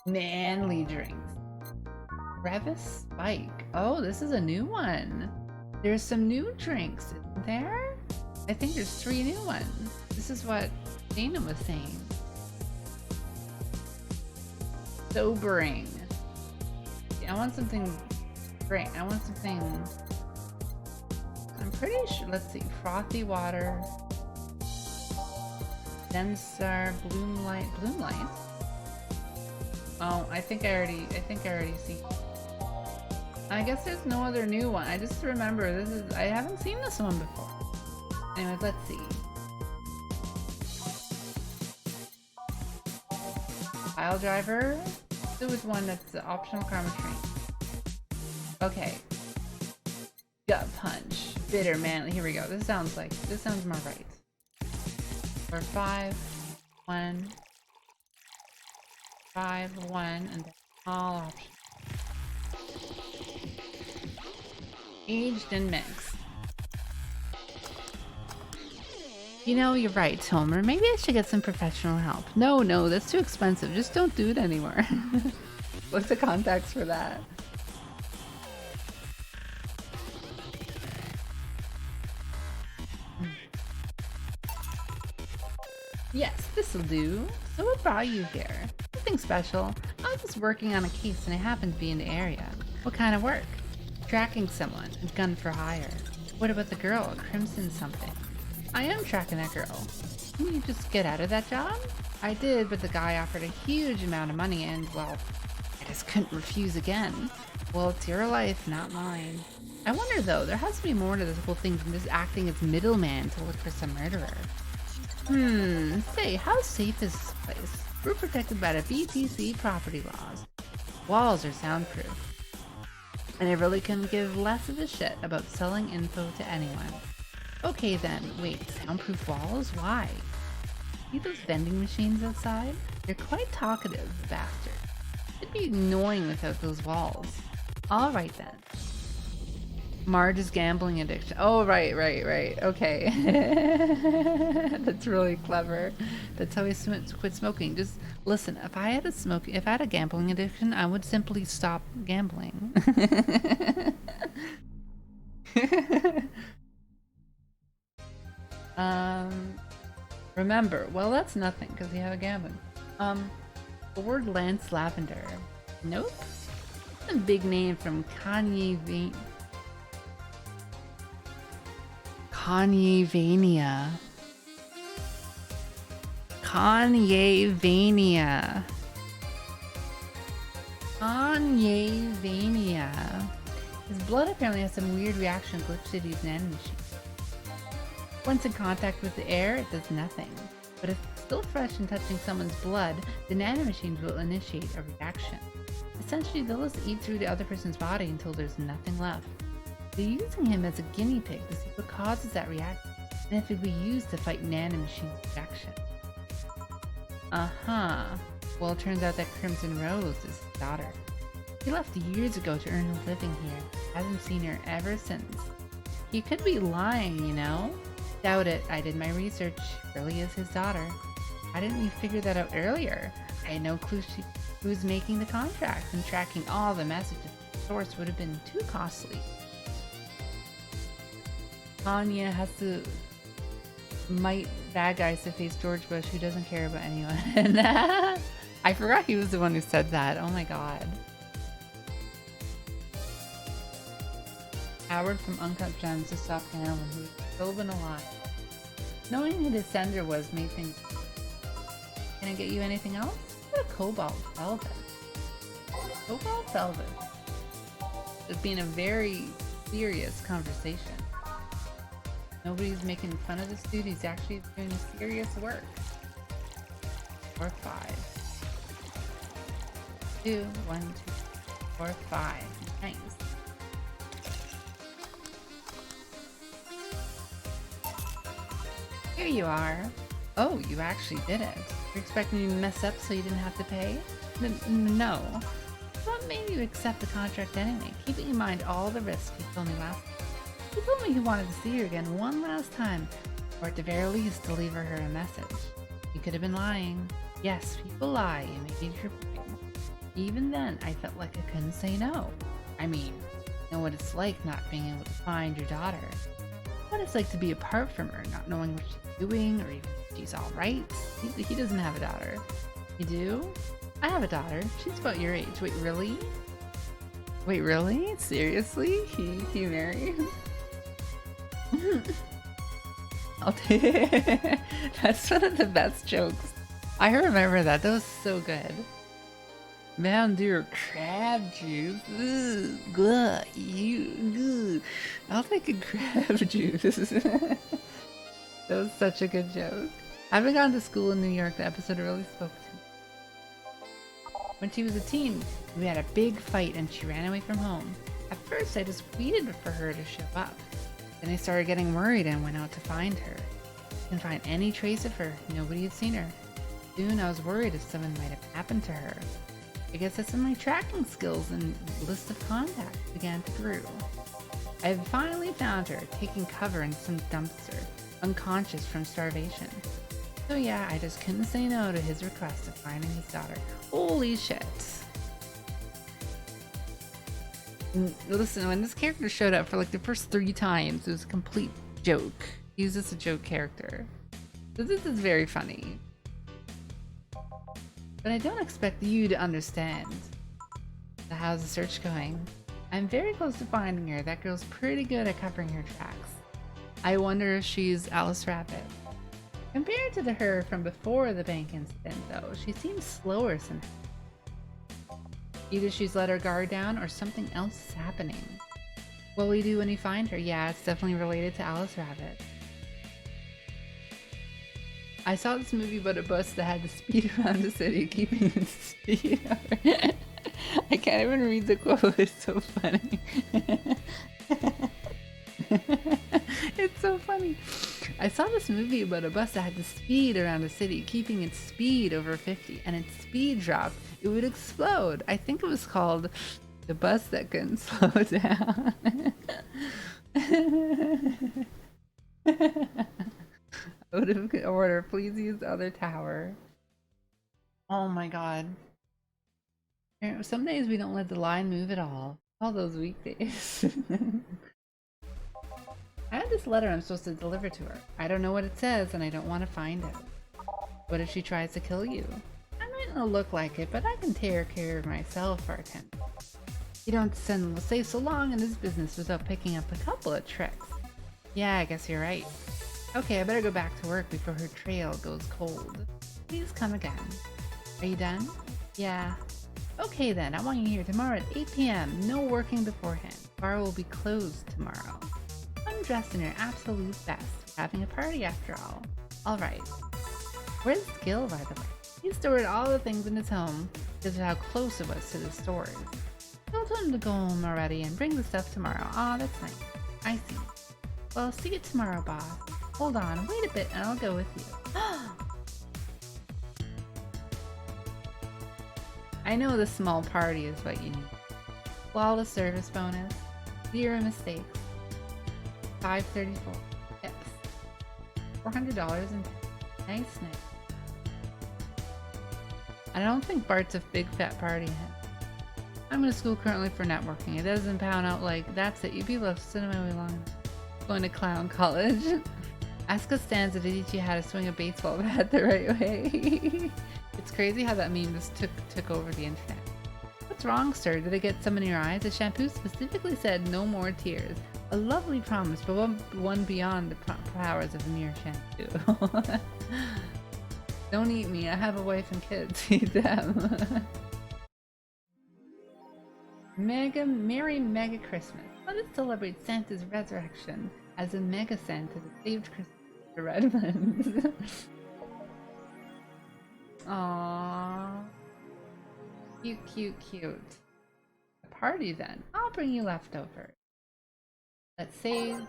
Manly drinks. Crevice Spike. Oh, this is a new one. There's some new drinks, isn't there? I think there's 3 new ones. This is what Dana was saying. Sobering. Yeah, I want something great. I want something. I'm pretty sure. Let's see. Frothy water. Densar Bloom Light. Oh, I think I already see. I guess there's no other new one. I just remember I haven't seen this one before. Anyways, let's see. Pile driver. There was one that's the optional karma train. Okay. Gut punch. Bitter manly. Here we go. This sounds more right. For 5, 1, 5, 1, and then all options. Aged and mixed. You're right, Homer. Maybe I should get some professional help. No, that's too expensive. Just don't do it anymore. What's the context for that? Yes, this'll do. So what brought you here? Nothing special. I was just working on a case and I happened to be in the area. What kind of work? Tracking someone. A gun for hire. What about the girl? Crimson something. I am tracking that girl. Didn't you just get out of that job? I did, but the guy offered a huge amount of money and, well, I just couldn't refuse again. Well, it's your life, not mine. I wonder, though, there has to be more to this whole thing than just acting as middleman to look for some murderer. Say, how safe is this place? We're protected by the BTC property laws. Walls are soundproof. And I really couldn't give less of a shit about selling info to anyone. Okay then, wait, soundproof walls? Why? See those vending machines outside? They're quite talkative, bastard. It'd be annoying without those walls. Alright then. Marge's gambling addiction. Oh, right. Okay. That's really clever. That's how he quit smoking. Just listen, if I had a gambling addiction, I would simply stop gambling. Remember, well, that's nothing because you have a gambling. Lord Lance Lavender. Nope. That's a big name from Kanyevania. Kanyevania. His blood apparently has some weird reaction glitch to these nanomachines. Once in contact with the air, it does nothing. But if it's still fresh and touching someone's blood, the nanomachines will initiate a reaction. Essentially, they'll just eat through the other person's body until there's nothing left. They're using him as a guinea pig to see what causes that reaction, and if it will be used to fight nanomachine reaction. Well, it turns out that Crimson Rose is his daughter. He left years ago to earn a living here. Hasn't seen her ever since. He could be lying, Doubt it. I did my research. Really is his daughter. Why didn't we figure that out earlier? I had no clue who was making the contract, and tracking all the messages to the source would have been too costly. Tanya has to might bad guys to face George Bush, who doesn't care about anyone. I forgot he was the one who said that. Oh my god. Howard from Uncut Gems to stop Galen, who's still been alive. Knowing who the sender was made things. Can I get you anything else? What a cobalt velvet. Cobalt velvet. It's been a very serious conversation. Nobody's making fun of this dude. He's actually doing serious work. Or 5. 2, 1, 2, 4, 5. Nice. Here you are. Oh, you actually did it. You're expecting me to mess up so you didn't have to pay? No. What made you accept the contract anyway? Keeping in mind all the risks you told me last time. He told me he wanted to see her again one last time, or at the very least to leave her a message. He could have been lying. Yes, people lie, and made your point. Even then, I felt like I couldn't say no. I mean, you know what it's like not being able to find your daughter. What it's like to be apart from her, not knowing what she's doing, or even if she's alright. He doesn't have a daughter. You do? I have a daughter. She's about your age. Wait, really? Wait, really? Seriously? He married? I'll take it. That's one of the best jokes. I remember that. That was so good. Mountain Dew crab juice. Ugh, good. Good. I'll take a crab juice. That was such a good joke. Having gone to school in New York, the episode really spoke to me. When she was a teen, we had a big fight and she ran away from home. At first, I just waited for her to show up. Then I started getting worried and went out to find her. Couldn't find any trace of her. Nobody had seen her. Soon I was worried if something might have happened to her. I guess that's when my tracking skills and list of contacts began to grow. I had finally found her, taking cover in some dumpster, unconscious from starvation. So yeah, I just couldn't say no to his request of finding his daughter. Holy shit. Listen, when this character showed up for like the first 3 times, it was a complete joke. He was just a joke character. So this is very funny. But I don't expect you to understand. So how's the search going? I'm very close to finding her. That girl's pretty good at covering her tracks. I wonder if she's Alice Rabbit. Compared to her from before the bank incident, though, she seems slower somehow. Either she's let her guard down or something else is happening. What will you do when you find her? Yeah, it's definitely related to Alice Rabbit. I saw this movie about a bus that had to speed around the city, keeping its speed over. I can't even read the quote, it's so funny. It's so funny. I saw this movie about a bus that had to speed around a city, keeping its speed over 50, and its speed dropped. It would explode. I think it was called The Bus That Couldn't Slow Down. Out of order, please use the other tower. Oh my god. Some days we don't let the line move at all. All those weekdays. I have this letter I'm supposed to deliver to her. I don't know what it says and I don't want to find it. What if she tries to kill you? I might not look like it, but I can take care of myself for a time. You don't stay so long in this business without picking up a couple of tricks. Yeah, I guess you're right. Okay, I better go back to work before her trail goes cold. Please come again. Are you done? Yeah. Okay then, I want you here tomorrow at 8 p.m. No working beforehand. Bar will be closed tomorrow. I'm dressed in your absolute best. We're having a party after all. Alright. Where's Gil, by the way? He stored all the things in his home because of how close it was to the stores. Told him to go home already and bring the stuff tomorrow. Aw, that's nice. I see. Well, see you tomorrow, boss. Hold on, wait a bit and I'll go with you. I know the small party is what you need. Flawless service bonus. 0 mistakes. 534. Tips. $400 and nice. I don't think Bart's a big fat party head. I'm in school currently for networking. It doesn't pound out like that's it. You people have stood in my way long enough. Going to clown college. Ask a stanza to teach you how to swing a baseball bat the right way. It's crazy how that meme just took over the internet. What's wrong, sir? Did it get some in your eyes? The shampoo specifically said no more tears. A lovely promise, but one beyond the powers of mere shampoo. Don't eat me. I have a wife and kids. Eat them. Merry Mega Christmas. Let us celebrate Santa's resurrection as a Mega Santa that saved Christmas for Redlands. Aww. Cute, cute, cute. A party then. I'll bring you leftovers. Let's save.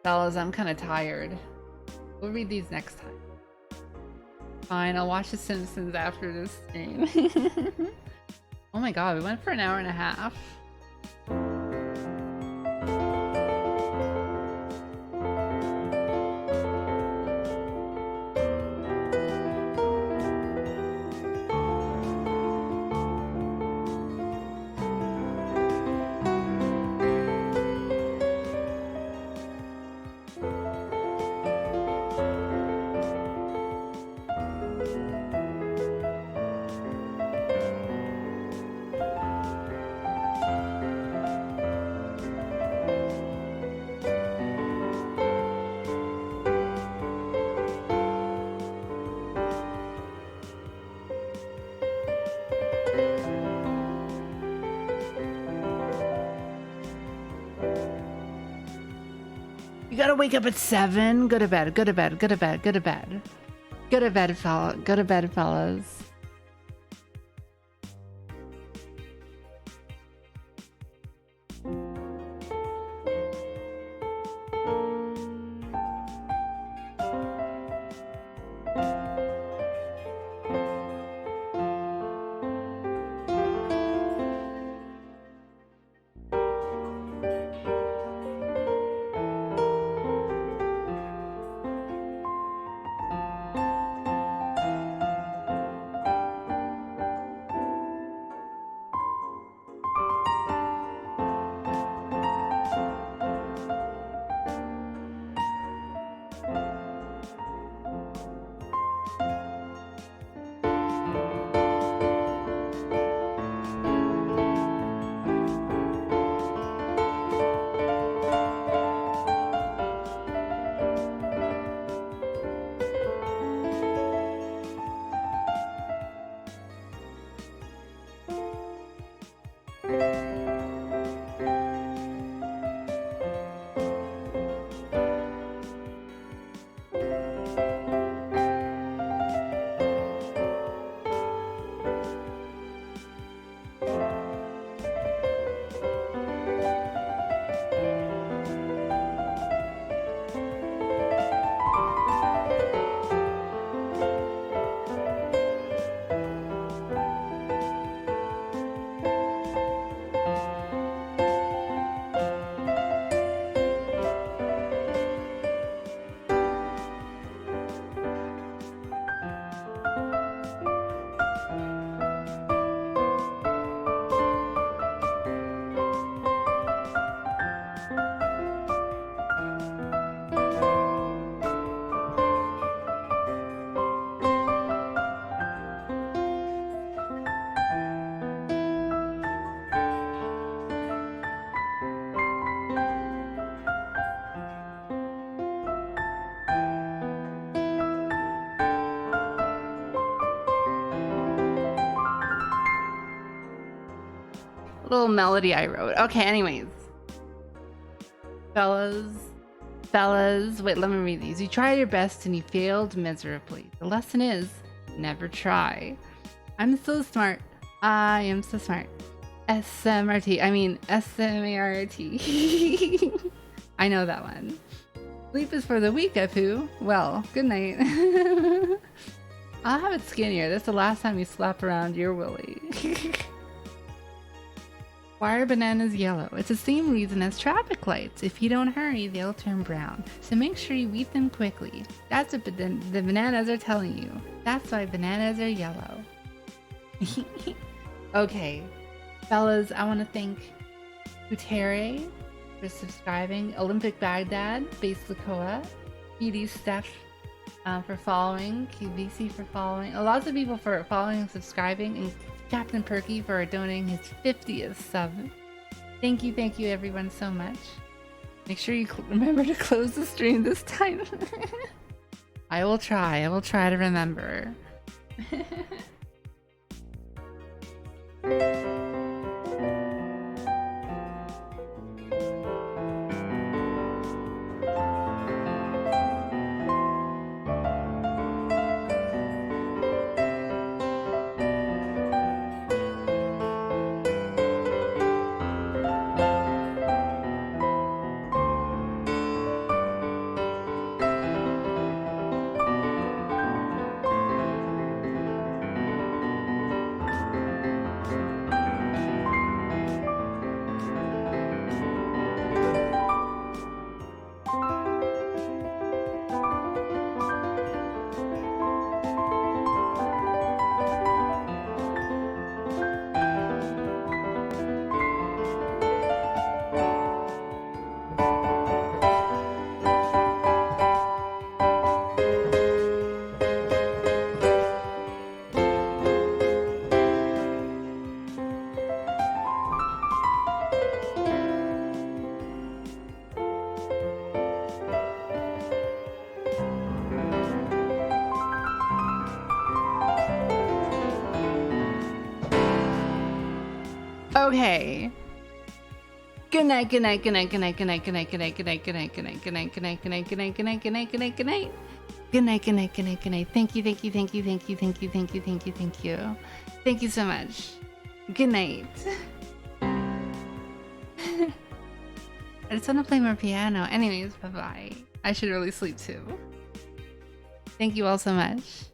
Fellas, I'm kind of tired. We'll read these next time. Fine, I'll watch The Simpsons after this stream. Oh my god, we went for an hour and a half. You gotta wake up at 7. Go to bed. Go to bed. Go to bed. Go to bed. Go to bed, fella. Go to bed, fellas. Little melody I wrote. Okay, anyways. Fellas. Wait, let me read these. You tried your best and you failed miserably. The lesson is, never try. I'm so smart. I am so smart. SMRT. I mean, SMART. I know that one. Sleep is for the weak, Apu. Well, good night. I'll have it skinnier. That's the last time you slap around your willy. Why are bananas yellow? It's the same reason as traffic lights. If you don't hurry, they'll turn brown. So make sure you eat them quickly. That's what the bananas are telling you. That's why bananas are yellow. Okay, fellas, I want to thank Utere for subscribing, Olympic Baghdad, Base Lakoa, PD Steph for following, QVC for following, lots of people for following and subscribing, and Captain Perky for donating his 50th sub. Thank you everyone so much. Make sure you remember to close the stream this time. I will try to remember. Okay. Good night, good night, good night, good night, good night, good night, good night, good night, good night, good night, good night, good night, good night, good night, good night, good night, good night, good night. Good night, good night, good night, good night. Thank you, thank you, thank you, thank you, thank you, thank you, thank you, thank you. Thank you so much. Good night. I just want to play more piano. Anyways, bye-bye. I should really sleep too. Thank you all so much.